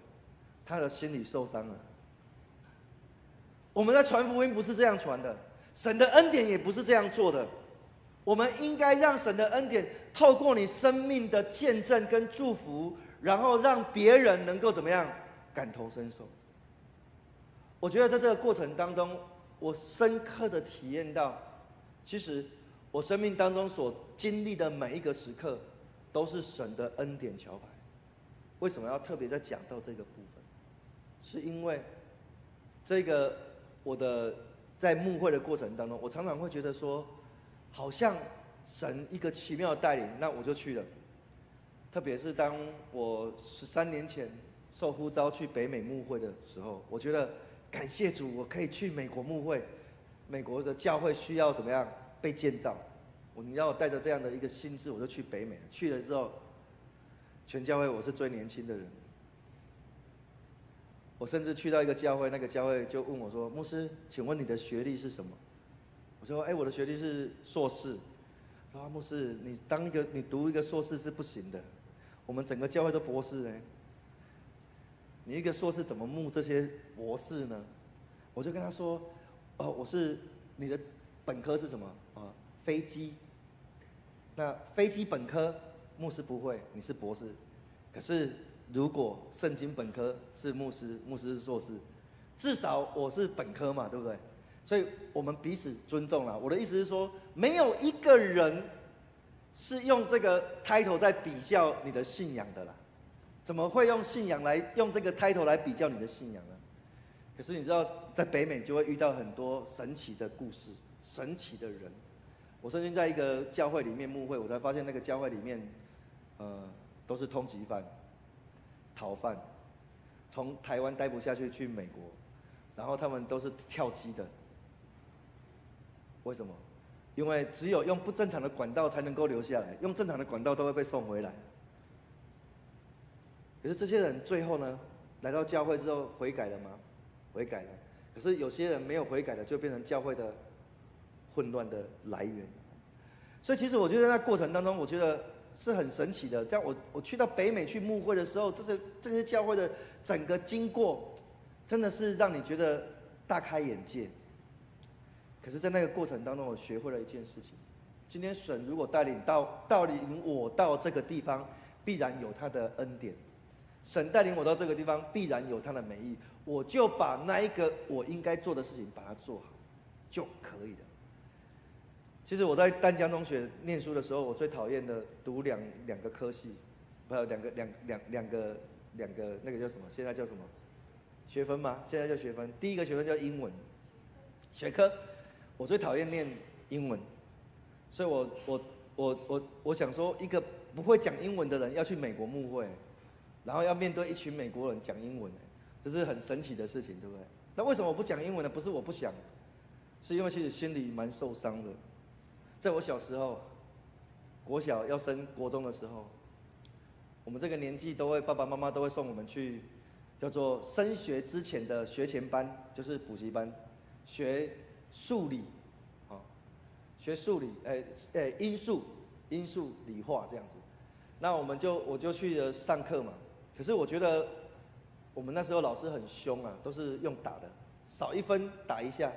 他的心里受伤了。我们在传福音不是这样传的，神的恩典也不是这样做的。我们应该让神的恩典透过你生命的见证跟祝福，然后让别人能够怎么样感同身受。我觉得在这个过程当中，我深刻的体验到，其实我生命当中所经历的每一个时刻，都是神的恩典桥牌。为什么要特别在讲到这个部分？是因为这个我的在牧会的过程当中，我常常会觉得说，好像神一个奇妙的带领，那我就去了。特别是当我13年前受呼召去北美牧会的时候，我觉得感谢主，我可以去美国牧会。美国的教会需要怎么样？被建造，你要带着这样的一个心智，我就去北美。去了之后，全教会我是最年轻的人。我甚至去到一个教会，那个教会就问我说：“牧师，请问你的学历是什么？”我说：“我的学历是硕士。”说：“牧师，你读一个硕士是不行的，我们整个教会都博士呢。你一个硕士怎么牧这些博士呢？”我就跟他说：“我是你的。”本科是什么啊？飞机。那飞机本科牧师不会，你是博士。可是如果圣经本科是牧师，牧师是硕士，至少我是本科嘛，对不对？所以我们彼此尊重啦。我的意思是说，没有一个人是用这个 title 在比较你的信仰的啦。怎么会用信仰来用这个 title 来比较你的信仰呢？可是你知道，在北美就会遇到很多神奇的故事、神奇的人。我曾经在一个教会里面牧会，我才发现那个教会里面，都是通缉犯、逃犯，从台湾待不下去去美国，然后他们都是跳机的。为什么？因为只有用不正常的管道才能够留下来，用正常的管道都会被送回来。可是这些人最后呢，来到教会之后悔改了吗？悔改了。可是有些人没有悔改的，就变成教会的混乱的来源。所以其实我觉得在过程当中，我觉得是很神奇的。这样我去到北美去牧会的时候，这些教会的整个经过，真的是让你觉得大开眼界。可是，在那个过程当中，我学会了一件事情：今天神如果带领我到这个地方，必然有他的恩典；神带领我到这个地方，必然有他的美意。我就把那一个我应该做的事情把它做好，就可以了。其实我在淡江中学念书的时候，我最讨厌的读两个科系，还有两个那个叫什么？现在叫什么？学分吗？现在叫学分。第一个学分叫英文学科，我最讨厌念英文，所以我想说，一个不会讲英文的人要去美国牧会，然后要面对一群美国人讲英文，这是很神奇的事情，对不对？那为什么我不讲英文呢？不是我不想，是因为其实心里蛮受伤的。在我小时候，国小要升国中的时候，我们这个年纪爸爸妈妈都会送我们去叫做升学之前的学前班，就是补习班，学数理，学数理，英数理化这样子。那我就去了上课嘛。可是我觉得我们那时候老师很凶啊，都是用打的，少一分打一下。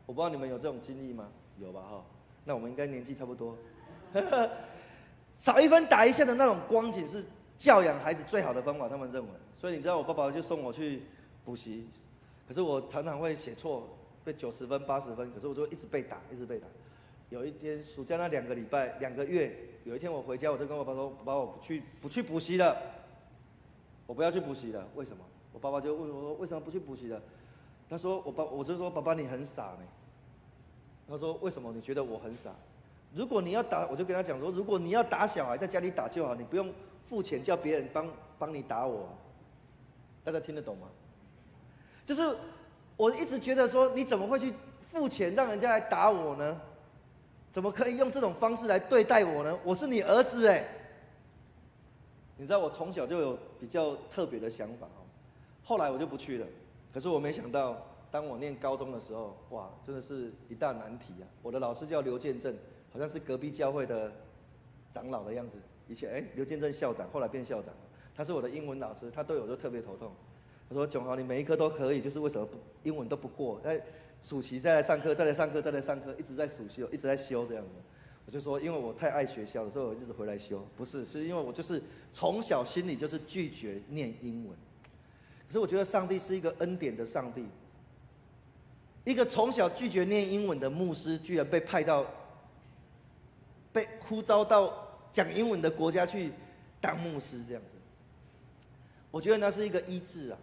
我不知道你们有这种经历吗？有吧哈？那我们应该年纪差不多。少一分打一下的那种光景是教养孩子最好的方法，他们认为。所以你知道我爸爸就送我去补习，可是我常常会写错，被90分、80分，可是我就一直被打，一直被打。有一天暑假那2个月，有一天我回家，我就跟我爸说：“爸爸，我不去补习了，我不要去补习了。为什么？”我爸爸就问我说：“为什么不去补习了？”他说：“我就说爸爸你很傻呢。”他说：“为什么你觉得我很傻？如果你要打，我就跟他讲说，如果你要打小孩，在家里打就好，你不用付钱叫别人帮你打我。”大家听得懂吗？就是我一直觉得说，你怎么会去付钱让人家来打我呢？怎么可以用这种方式来对待我呢？我是你儿子哎！你知道我从小就有比较特别的想法哦。后来我就不去了。可是我没想到，当我念高中的时候，哇，真的是一大难题啊！我的老师叫刘建正，好像是隔壁教会的长老的样子。以前刘建正校长，后来变校长了。他是我的英文老师，他对我就特别头痛。他说：“炯豪，你每一科都可以，就是为什么英文都不过？暑期再来上课，再来上课，再来上课，一直在暑修，一直在修这样子。”我就说，因为我太爱学校了，所以我一直回来修。不是，是因为我就是从小心里就是拒绝念英文。可是我觉得上帝是一个恩典的上帝。一个从小拒绝念英文的牧师，居然被呼召到讲英文的国家去当牧师，这样子。我觉得那是一个医治啊。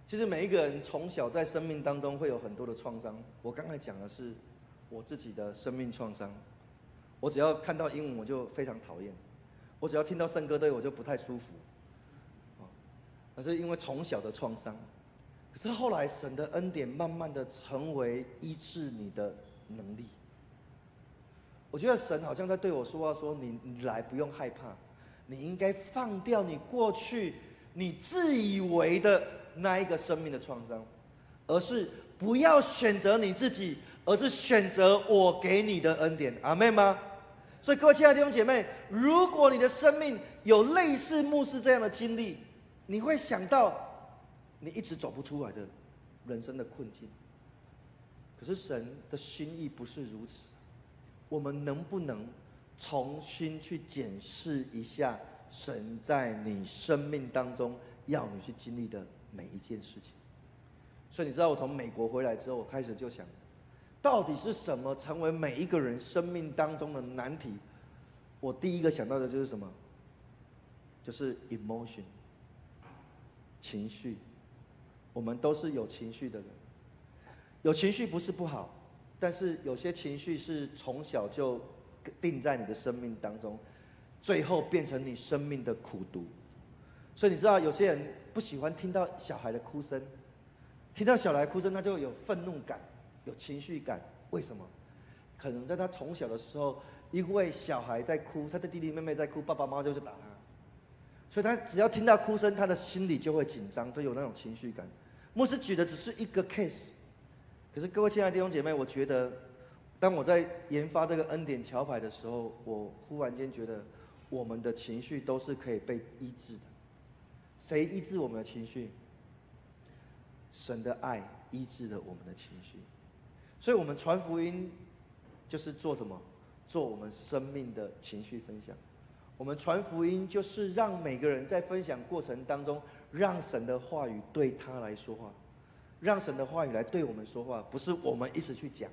其实每一个人从小在生命当中会有很多的创伤。我刚才讲的是我自己的生命创伤。我只要看到英文我就非常讨厌，我只要听到圣歌队我就不太舒服。那是因为从小的创伤。可是后来神的恩典慢慢的成为医治你的能力。我觉得神好像在对我说话，说你来不用害怕，你应该放掉你过去你自以为的那一个生命的创伤，而是不要选择你自己，而是选择我给你的恩典。阿们吗？所以各位亲爱的弟兄姐妹，如果你的生命有类似牧师这样的经历，你会想到你一直走不出来的人生的困境。可是神的心意不是如此。我们能不能重新去检视一下神在你生命当中要你去经历的每一件事情。所以你知道，我从美国回来之后，我开始就想，到底是什么成为每一个人生命当中的难题？我第一个想到的就是什么？就是 emotion， 情绪。我们都是有情绪的人，有情绪不是不好，但是有些情绪是从小就定在你的生命当中，最后变成你生命的苦毒。所以你知道，有些人不喜欢听到小孩的哭声，听到小孩哭声，他就有愤怒感，有情绪感。为什么？可能在他从小的时候，因为小孩在哭，他的弟弟妹妹在哭，爸爸妈妈就去打他，所以他只要听到哭声，他的心里就会紧张，就有那种情绪感。牧师举的只是一个 case， 可是各位亲爱的弟兄姐妹，我觉得，当我在研发这个恩典桥牌的时候，我忽然间觉得，我们的情绪都是可以被医治的。谁医治我们的情绪？神的爱医治了我们的情绪。所以我们传福音就是做什么？做我们生命的情绪分享。我们传福音就是让每个人在分享过程当中，让神的话语对他来说话，让神的话语来对我们说话，不是我们一直去讲。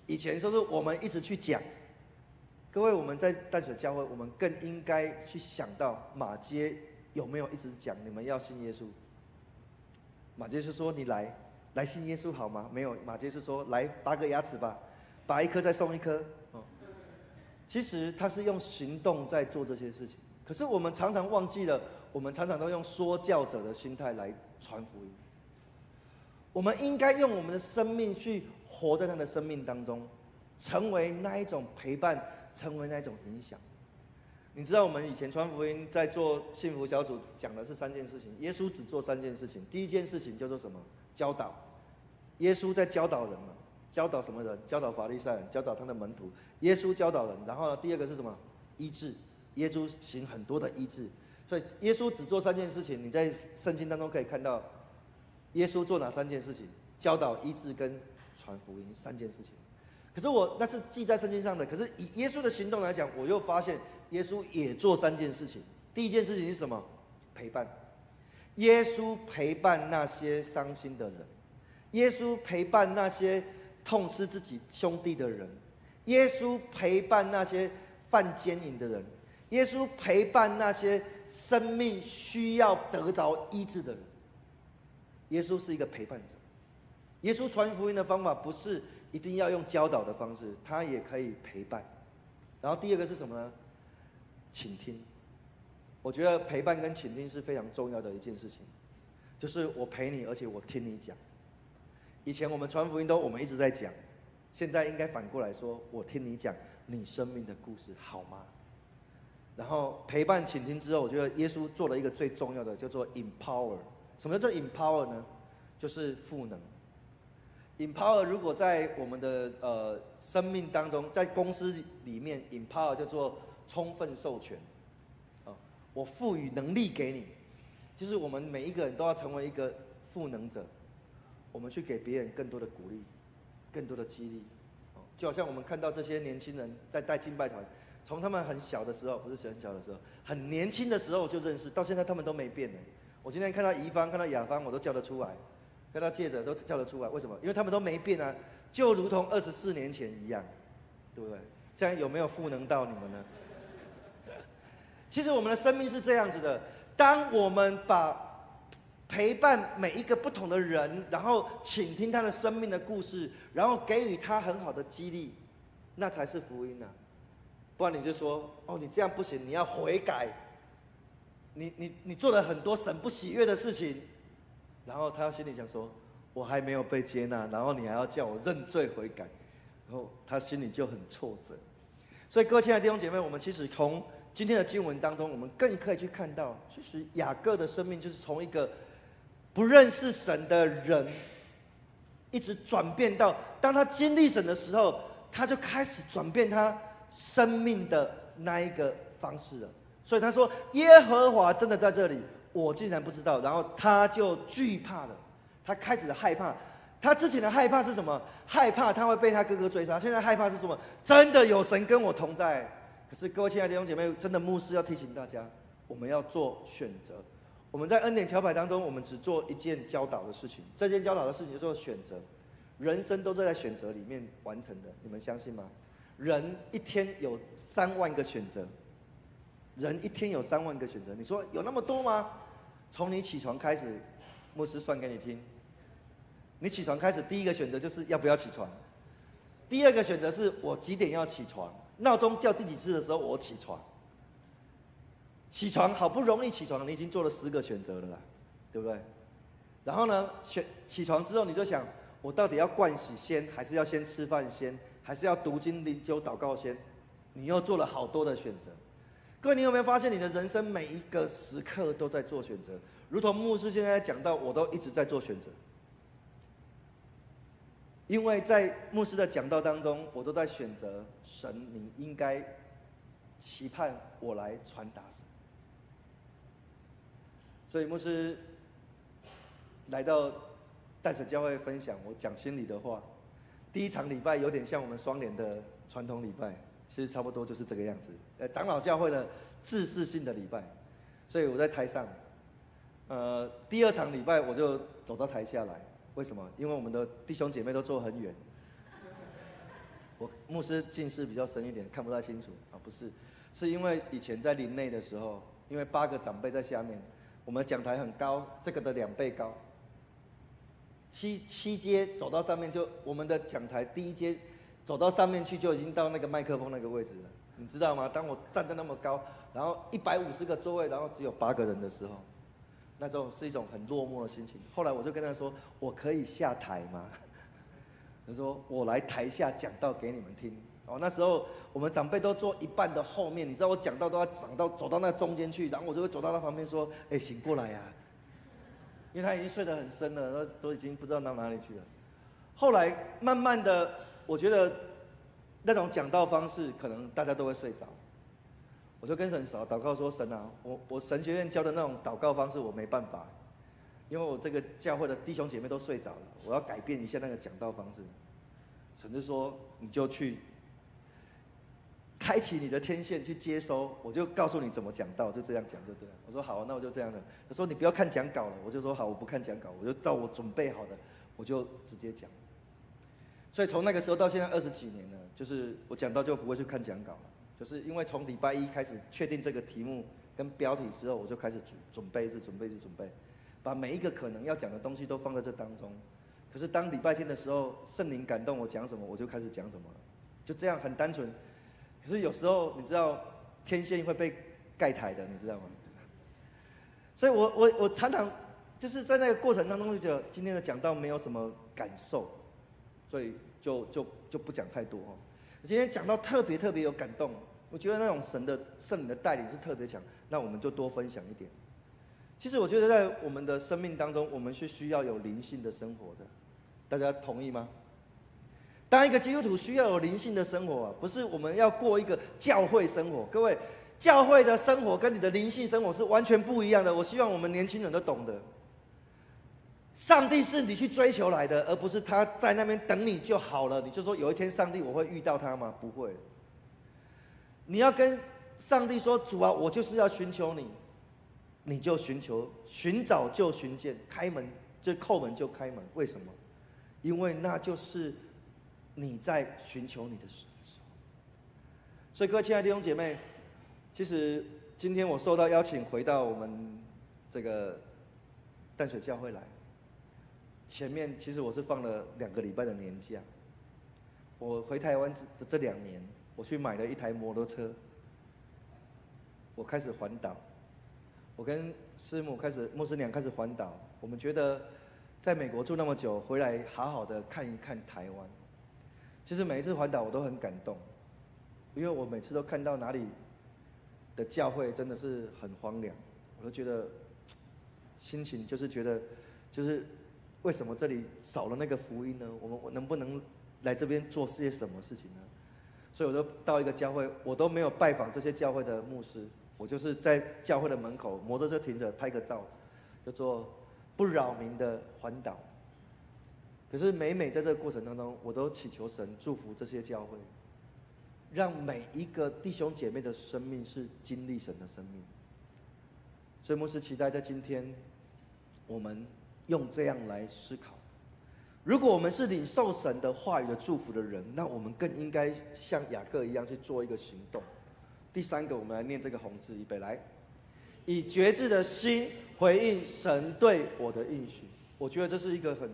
以前都是我们一直去讲。各位，我们在淡水教会，我们更应该去想到马街有没有一直讲你们要信耶稣？马街是说你来信耶稣好吗？没有，马街是说来拔个牙齿吧，拔一颗再送一颗。其实他是用行动在做这些事情，可是我们常常忘记了，我们常常都用说教者的心态来传福音。我们应该用我们的生命去活在他的生命当中，成为那一种陪伴，成为那一种影响。你知道我们以前传福音在做幸福小组讲的是3件事情，耶稣只做3件事情。第一件事情叫做什么？教导。耶稣在教导人嘛，教导什么人？教导法利赛人，教导他的门徒。耶稣教导人，然后呢，第二个是什么？医治。耶稣行很多的医治，所以耶稣只做3件事情。你在圣经当中可以看到，耶稣做哪3件事情？教导、医治跟传福音3件事情。可是那是记在圣经上的，可是以耶稣的行动来讲，我又发现耶稣也做3件事情。第一件事情是什么？陪伴。耶稣陪伴那些伤心的人，耶稣陪伴那些痛失自己兄弟的人，耶稣陪伴那些犯奸淫的人，耶稣陪伴那些生命需要得着医治的人。耶稣是一个陪伴者。耶稣传福音的方法不是一定要用教导的方式，他也可以陪伴。然后第二个是什么呢？倾听。我觉得陪伴跟倾听是非常重要的一件事情，就是我陪你，而且我听你讲。以前我们传福音我们一直在讲，现在应该反过来说，我听你讲你生命的故事，好吗？然后陪伴倾听之后，我觉得耶稣做了一个最重要的，叫做 empower。什么叫做 empower 呢？就是赋能。empower 如果在我们的生命当中，在公司里面 empower 叫做充分授权。我赋予能力给你，就是我们每一个人都要成为一个赋能者，我们去给别人更多的鼓励，更多的激励。就好像我们看到这些年轻人在带敬拜团，从他们很小的时候，不是很小的时候，很年轻的时候就认识，到现在他们都没变呢。我今天看到怡芳，看到雅芳，我都叫得出来；看到介者都叫得出来。为什么？因为他们都没变啊，就如同24年前一样，对不对？这样有没有赋能到你们呢？其实我们的生命是这样子的，当我们把陪伴每一个不同的人，然后倾听他的生命的故事，然后给予他很好的激励，那才是福音啊！不然你就说，你这样不行，你要悔改。你做了很多神不喜悦的事情，然后他心里想说，我还没有被接纳，然后你还要叫我认罪悔改，然后他心里就很挫折。所以各位亲爱的弟兄姐妹，我们其实从今天的经文当中，我们更可以去看到，其实雅各的生命就是从一个不认识神的人，一直转变到当他经历神的时候，他就开始转变他生命的那一个方式了。所以他说：“耶和华真的在这里，我竟然不知道。”然后他就惧怕了，他开始害怕。他之前的害怕是什么？害怕他会被他哥哥追杀。现在害怕是什么？真的有神跟我同在。可是各位亲爱的弟兄姐妹，真的牧师要提醒大家，我们要做选择。我们在恩典桥牌当中，我们只做一件教导的事情，这件教导的事情叫做选择。人生都是在选择里面完成的，你们相信吗？人一天有3万个选择，人一天有3万个选择。你说有那么多吗？从你起床开始，牧师算给你听。你起床开始，第一个选择就是要不要起床，第二个选择是我几点要起床，闹钟叫第几次的时候我起床。起床好不容易起床，你已经做了10个选择了啦，对不对？然后呢，起床之后你就想，我到底要盥洗先，还是要先吃饭先，还是要读经灵修祷告先？你又做了好多的选择。各位，你有没有发现你的人生每一个时刻都在做选择？如同牧师现在讲到，我都一直在做选择。因为在牧师的讲道当中，我都在选择神，你应该期盼我来传达什么。所以牧师来到淡水教会分享，我讲心里的话。第一场礼拜有点像我们双联的传统礼拜，其实差不多就是这个样子。长老教会的自视性的礼拜，所以我在台上。第2场礼拜我就走到台下来，为什么？因为我们的弟兄姐妹都坐很远，我牧师近视比较深一点，看不太清楚啊，不是，是因为以前在林内的时候，因为8个长辈在下面。我们讲台很高，这个的2倍高。7阶走到上面就，我们的讲台第1阶走到上面去就已经到那个麦克风那个位置了，你知道吗？当我站在那么高，然后150个座位，然后只有8个人的时候，那种是一种很落寞的心情。后来我就跟他说：“我可以下台吗？”他说：“我来台下讲道给你们听。”那时候我们长辈都坐一半的后面，你知道我讲道都要走到那中间去，然后我就会走到他旁边说：“哎，醒过来呀！”因为他已经睡得很深了，都已经不知道到哪里去了。后来慢慢的，我觉得那种讲道方式，可能大家都会睡着。我就跟神祷告说：“神啊，我神学院教的那种祷告方式我没办法，因为我这个教会的弟兄姐妹都睡着了，我要改变一下那个讲道方式。”神就说：“你就去。”开启你的天线去接收，我就告诉你怎么讲道，就这样讲就对了。我说好，那我就这样的。他说你不要看讲稿了，我就说好，我不看讲稿，我就照我准备好的，我就直接讲。所以从那个时候到现在20几年了，就是我讲道就不会去看讲稿了，就是因为从礼拜1开始确定这个题目跟标题之后，我就开始准备，一直准备，把每一个可能要讲的东西都放在这当中。可是当礼拜天的时候，圣灵感动我讲什么，我就开始讲什么了，就这样很单纯。可是有时候你知道天线会被盖台的，你知道吗？所以我常常就是在那个过程当中就觉得今天的讲道没有什么感受，所以就不讲太多哦。今天讲到特别有感动，我觉得那种圣灵的带领是特别强，那我们就多分享一点。其实我觉得在我们的生命当中，我们是需要有灵性的生活的，大家同意吗？当一个基督徒需要有灵性的生活啊，不是我们要过一个教会生活。各位，教会的生活跟你的灵性生活是完全不一样的。我希望我们年轻人都懂得，上帝是你去追求来的，而不是他在那边等你就好了。你就说有一天上帝我会遇到他吗？不会。你要跟上帝说：“主啊，我就是要寻求你。”你就寻求，寻找就寻见，开门就叩门就开门。为什么？因为那就是你在寻求你的时候。所以各位亲爱的弟兄姐妹，其实今天我受到邀请回到我们这个淡水教会来。前面其实我是放了2个礼拜的年假。我回台湾的这2年，我去买了一台摩托车，我开始环岛。我跟牧师娘开始环岛。我们觉得在美国住那么久，回来好好的看一看台湾。其实每一次环岛我都很感动，因为我每次都看到哪里的教会真的是很荒凉，我都觉得心情就是觉得，就是为什么这里少了那个福音呢？我能不能来这边做些什么事情呢？所以我就到一个教会，我都没有拜访这些教会的牧师，我就是在教会的门口，摩托车停着拍个照，叫做不扰民的环岛。可是每在这个过程当中，我都祈求神祝福这些教会，让每一个弟兄姐妹的生命是经历神的生命。所以牧师期待在今天，我们用这样来思考。如果我们是领受神的话语的祝福的人，那我们更应该像雅各一样去做一个行动。第三个，我们来念这个红字，预备来，以决志的心回应神对我的应许。我觉得这是一个很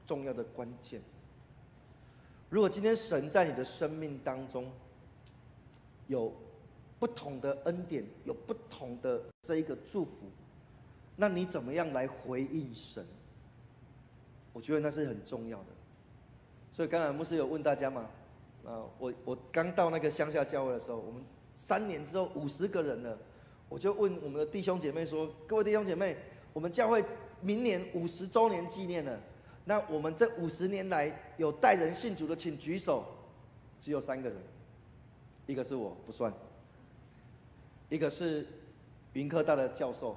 重要的关键。如果今天神在你的生命当中有不同的恩典，有不同的这一个祝福，那你怎么样来回应神？我觉得那是很重要的。所以刚才牧师有问大家嘛，我刚到那个乡下教会的时候，我们3年之后50个人了，我就问我们的弟兄姐妹说：各位弟兄姐妹，我们教会明年50周年纪念了，那我们这50年来有带人信主的，请举手。只有3个人，一个是我不算，一个是云科大的教授，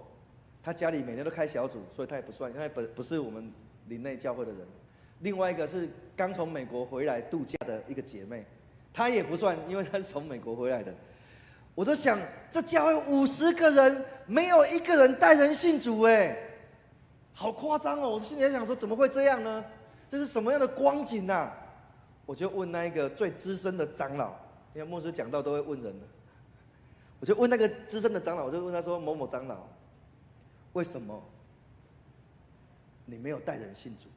他家里每天都开小组，所以他也不算，因为不是我们林内教会的人。另外一个是刚从美国回来度假的一个姐妹，她也不算，因为她是从美国回来的。我都想，这教会50个人，没有1个人带人信主，好夸张哦！我心里在想说，怎么会这样呢？这是什么样的光景啊？我就问那一个最资深的长老，因为牧师讲道都会问人的，我就问那个资深的长老，我就问他说：某某长老，为什么你没有带人信主？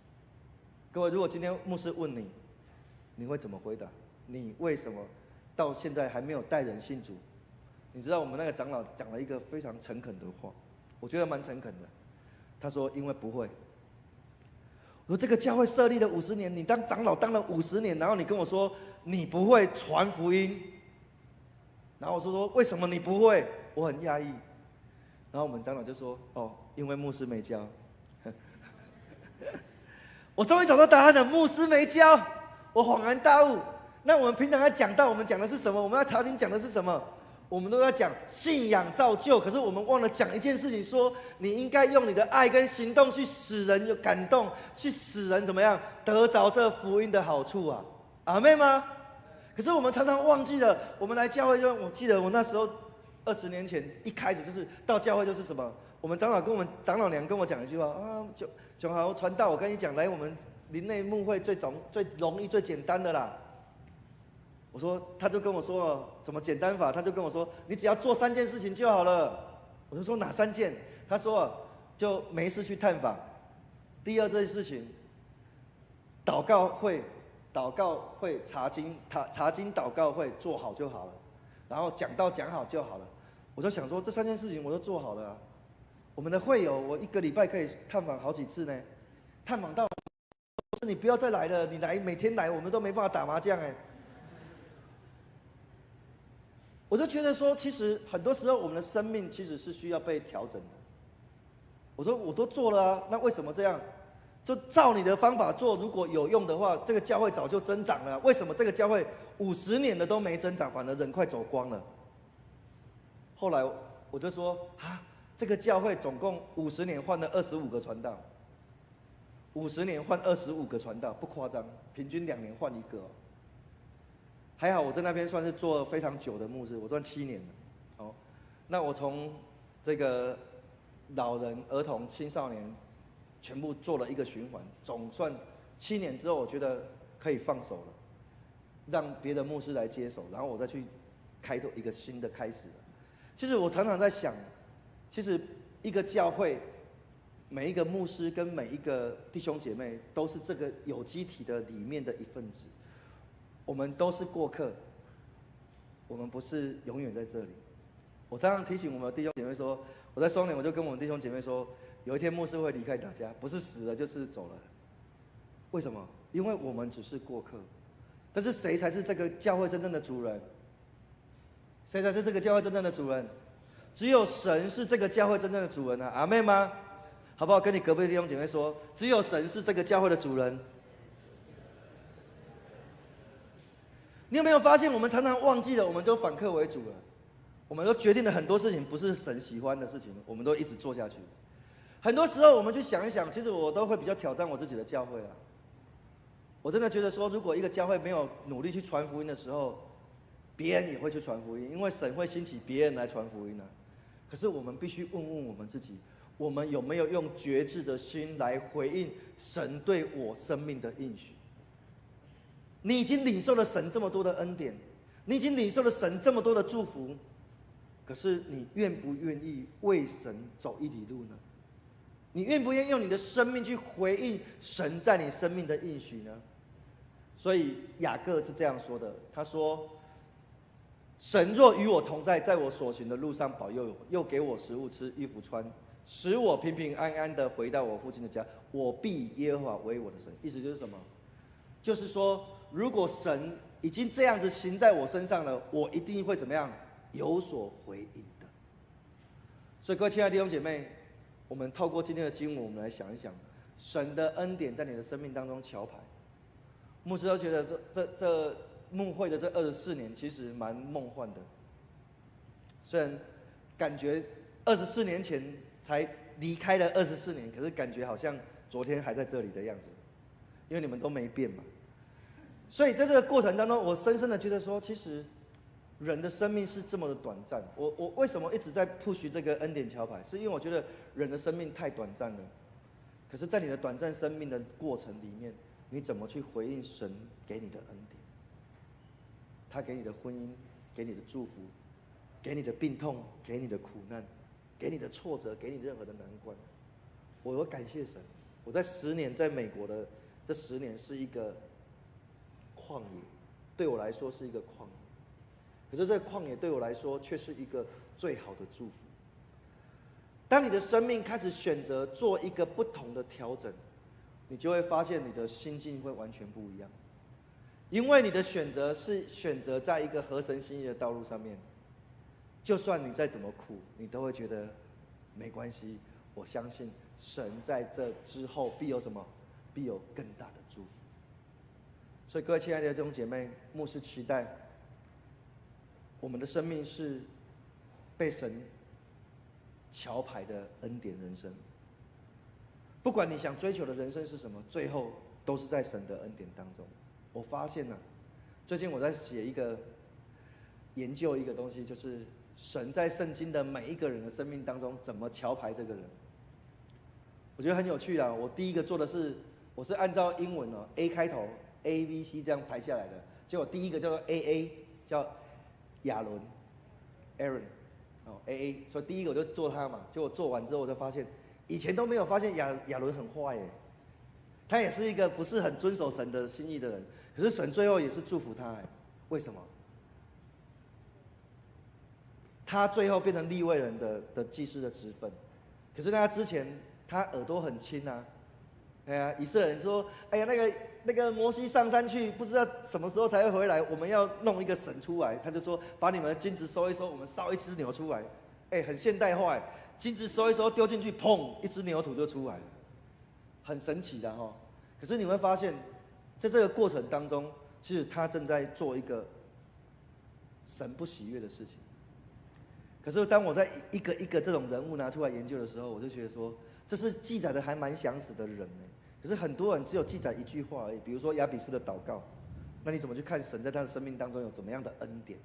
各位，如果今天牧师问你，你会怎么回答？你为什么到现在还没有带人信主？你知道我们那个长老讲了一个非常诚恳的话，我觉得蛮诚恳的。他说：因为不会。我说这个教会设立了50年，你当长老当了50年，然后你跟我说你不会传福音，然后我说为什么你不会？我很讶异。然后我们长老就说：哦，因为牧师没教。我终于找到答案了，牧师没教，我恍然大悟。那我们平常在讲道，我们讲的是什么？我们在查经讲的是什么？我们都在讲信仰造就，可是我们忘了讲一件事情，说你应该用你的爱跟行动去使人有感动，去使人怎么样得着这福音的好处啊？阿妹吗？可是我们常常忘记了，我们来教会我记得我那时候20年前一开始就是到教会就是什么？我们长老娘跟我讲一句话啊，就好传道，我跟你讲，来我们林内牧会最容易最简单的啦。我说，他就跟我说怎么简单法，他就跟我说你只要做3件事情就好了。我就说哪3件？他说就没事去探访。第2件事情，祷告会查经祷告会做好就好了，然后讲道讲好就好了。我就想说这3件事情我都做好了啊。我们的会友我1个礼拜可以探访好几次呢，探访到你不要再来了，你来每天来我们都没办法打麻将我就觉得说，其实很多时候我们的生命其实是需要被调整的。我说我都做了啊，那为什么这样？就照你的方法做，如果有用的话，这个教会早就增长了。为什么这个教会50年了都没增长，反而人快走光了？后来我就说啊，这个教会总共50年换了25个传道，50年换25个传道，不夸张，平均2年换1个还好我在那边算是做非常久的牧师，我算7年了。那我从这个老人、儿童、青少年全部做了一个循环，总算7年之后，我觉得可以放手了，让别的牧师来接手，然后我再去开拓一个新的开始了。其实我常常在想，其实一个教会，每一个牧师跟每一个弟兄姐妹，都是这个有机体的里面的一份子。我们都是过客，我们不是永远在这里。我常常提醒我们的弟兄姐妹说，我在双联我就跟我们弟兄姐妹说，有一天牧师会离开大家，不是死了就是走了。为什么？因为我们只是过客，但是谁才是这个教会真正的主人？谁才是这个教会真正的主人？只有神是这个教会真正的主人啊！阿妹吗？好不好？跟你隔壁的弟兄姐妹说，只有神是这个教会的主人。你有没有发现，我们常常忘记了，我们都反客为主了。我们都决定了很多事情不是神喜欢的事情，我们都一直做下去。很多时候，我们去想一想，其实我都会比较挑战我自己的教会啊。我真的觉得说，如果一个教会没有努力去传福音的时候，别人也会去传福音，因为神会兴起别人来传福音啊。可是我们必须问问我们自己，我们有没有用觉知的心来回应神对我生命的应许？你已经领受了神这么多的恩典，你已经领受了神这么多的祝福，可是你愿不愿意为神走一里路呢？你愿不愿意用你的生命去回应神在你生命的应许呢？所以雅各是这样说的，他说：神若与我同在，在我所行的路上保佑我，又给我食物吃，衣服穿，使我平平安安的回到我父亲的家，我必以耶和华为我的神。意思就是什么？就是说，如果神已经这样子行在我身上了，我一定会怎么样？有所回应的。所以各位亲爱的弟兄姐妹，我们透过今天的经文，我们来想一想，神的恩典在你的生命当中桥牌。牧师都觉得这牧会的这24年其实蛮梦幻的，虽然感觉24年前才离开了24年，可是感觉好像昨天还在这里的样子，因为你们都没变嘛。所以在这个过程当中，我深深的觉得说，其实人的生命是这么的短暂。我为什么一直在 push 这个恩典桥牌？是因为我觉得人的生命太短暂了。可是，在你的短暂生命的过程里面，你怎么去回应神给你的恩典？他给你的婚姻，给你的祝福，给你的病痛，给你的苦难，给你的挫折，给你任何的难关，我都感谢神。我在10年在美国的这10年是一个旷野，对我来说是一个旷野。可是这个旷野对我来说却是一个最好的祝福。当你的生命开始选择做一个不同的调整，你就会发现你的心境会完全不一样。因为你的选择是选择在一个合神心意的道路上面，就算你再怎么苦，你都会觉得没关系。我相信神在这之后必有什么？必有更大的祝福。所以各位亲爱的弟兄姐妹，牧师期待我们的生命是被神桥牌的恩典人生。不管你想追求的人生是什么，最后都是在神的恩典当中。我发现呢，最近我在写研究一个东西，就是神在圣经的每一个人的生命当中怎么桥牌这个人。我觉得很有趣啊！我第一个做的是，我是按照英文A 开头 ABC 这样排下来的。结果第一个叫做 AA， 叫亚伦 Aaron AA， 所以第一个我就做他嘛。结果做完之后，我就发现以前都没有发现亚伦很坏耶，他也是一个不是很遵守神的心意的人。可是神最后也是祝福他耶，为什么？他最后变成利未人的祭司的职分，可是他之前他耳朵很轻啊。哎呀，以色列人说：“哎呀，那个摩西上山去，不知道什么时候才会回来，我们要弄一个神出来。”他就说：“把你们的金子收一收，我们烧一只牛出来。”哎，很现代化，金子收一收丢进去，砰，一只牛犊就出来了，很神奇的哈。可是你会发现，在这个过程当中，其实他正在做一个神不喜悦的事情。可是当我在一个一个这种人物拿出来研究的时候，我就觉得说，这是记载的还蛮详实的人呢。可是很多人只有记载一句话而已，比如说亚比斯的祷告，那你怎么去看神在他的生命当中有怎么样的恩典？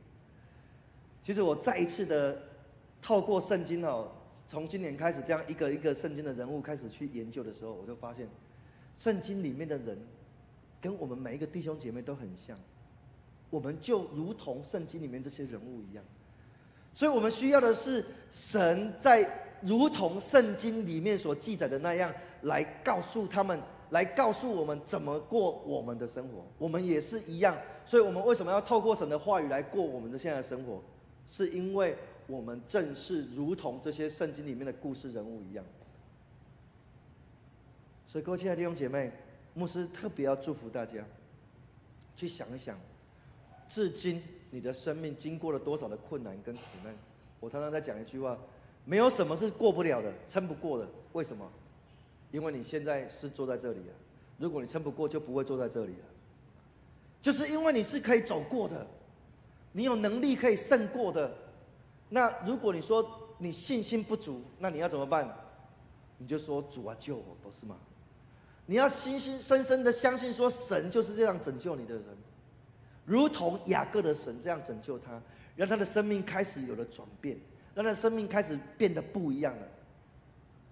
其实我再一次的透过圣经从今年开始这样一个一个圣经的人物开始去研究的时候，我就发现，圣经里面的人跟我们每一个弟兄姐妹都很像，我们就如同圣经里面这些人物一样。所以我们需要的是神在如同圣经里面所记载的那样，来告诉我们怎么过我们的生活。我们也是一样，所以我们为什么要透过神的话语来过我们的现在的生活？是因为我们正是如同这些圣经里面的故事人物一样。所以各位亲爱的弟兄姐妹，牧师特别要祝福大家，去想一想，至今你的生命经过了多少的困难跟苦难。我常常在讲一句话，没有什么是过不了的，撑不过的。为什么？因为你现在是坐在这里啊，如果你撑不过，就不会坐在这里了。就是因为你是可以走过的，你有能力可以胜过的。那如果你说你信心不足，那你要怎么办？你就说主啊救我，不是吗？你要深深的相信说神就是这样拯救你的人，如同雅各的神这样拯救他，让他的生命开始有了转变，让他的生命开始变得不一样了。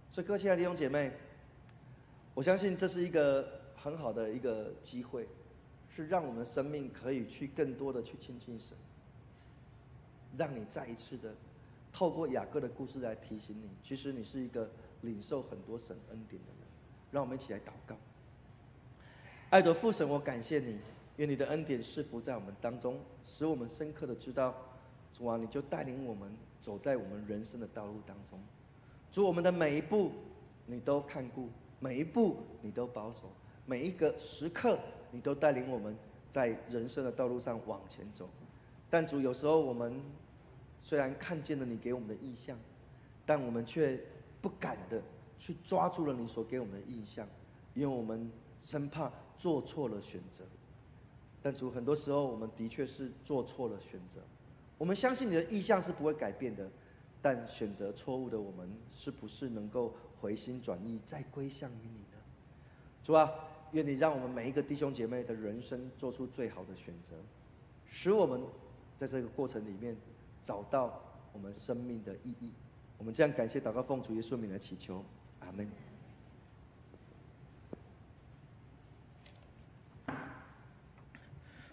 所以各位亲爱的弟兄姐妹，我相信这是一个很好的一个机会，是让我们生命可以去更多的去亲近神，让你再一次的透过雅各的故事来提醒你，其实你是一个领受很多神恩典的人。让我们一起来祷告。爱的父神，我感谢你，愿你的恩典赐福在我们当中，使我们深刻的知道，主啊，你就带领我们走在我们人生的道路当中。主，我们的每一步你都看顾，每一步你都保守，每一个时刻你都带领我们在人生的道路上往前走。但主，有时候我们虽然看见了你给我们的意象，但我们却不敢的去抓住了你所给我们的意象，因为我们生怕做错了选择。但主，很多时候我们的确是做错了选择。我们相信你的意象是不会改变的，但选择错误的我们，是不是能够回心转意，再归向于你呢？主啊，愿你让我们每一个弟兄姐妹的人生做出最好的选择，使我们在这个过程里面找到我们生命的意义。我们这样感谢祷告，奉主耶稣名来祈求，阿门。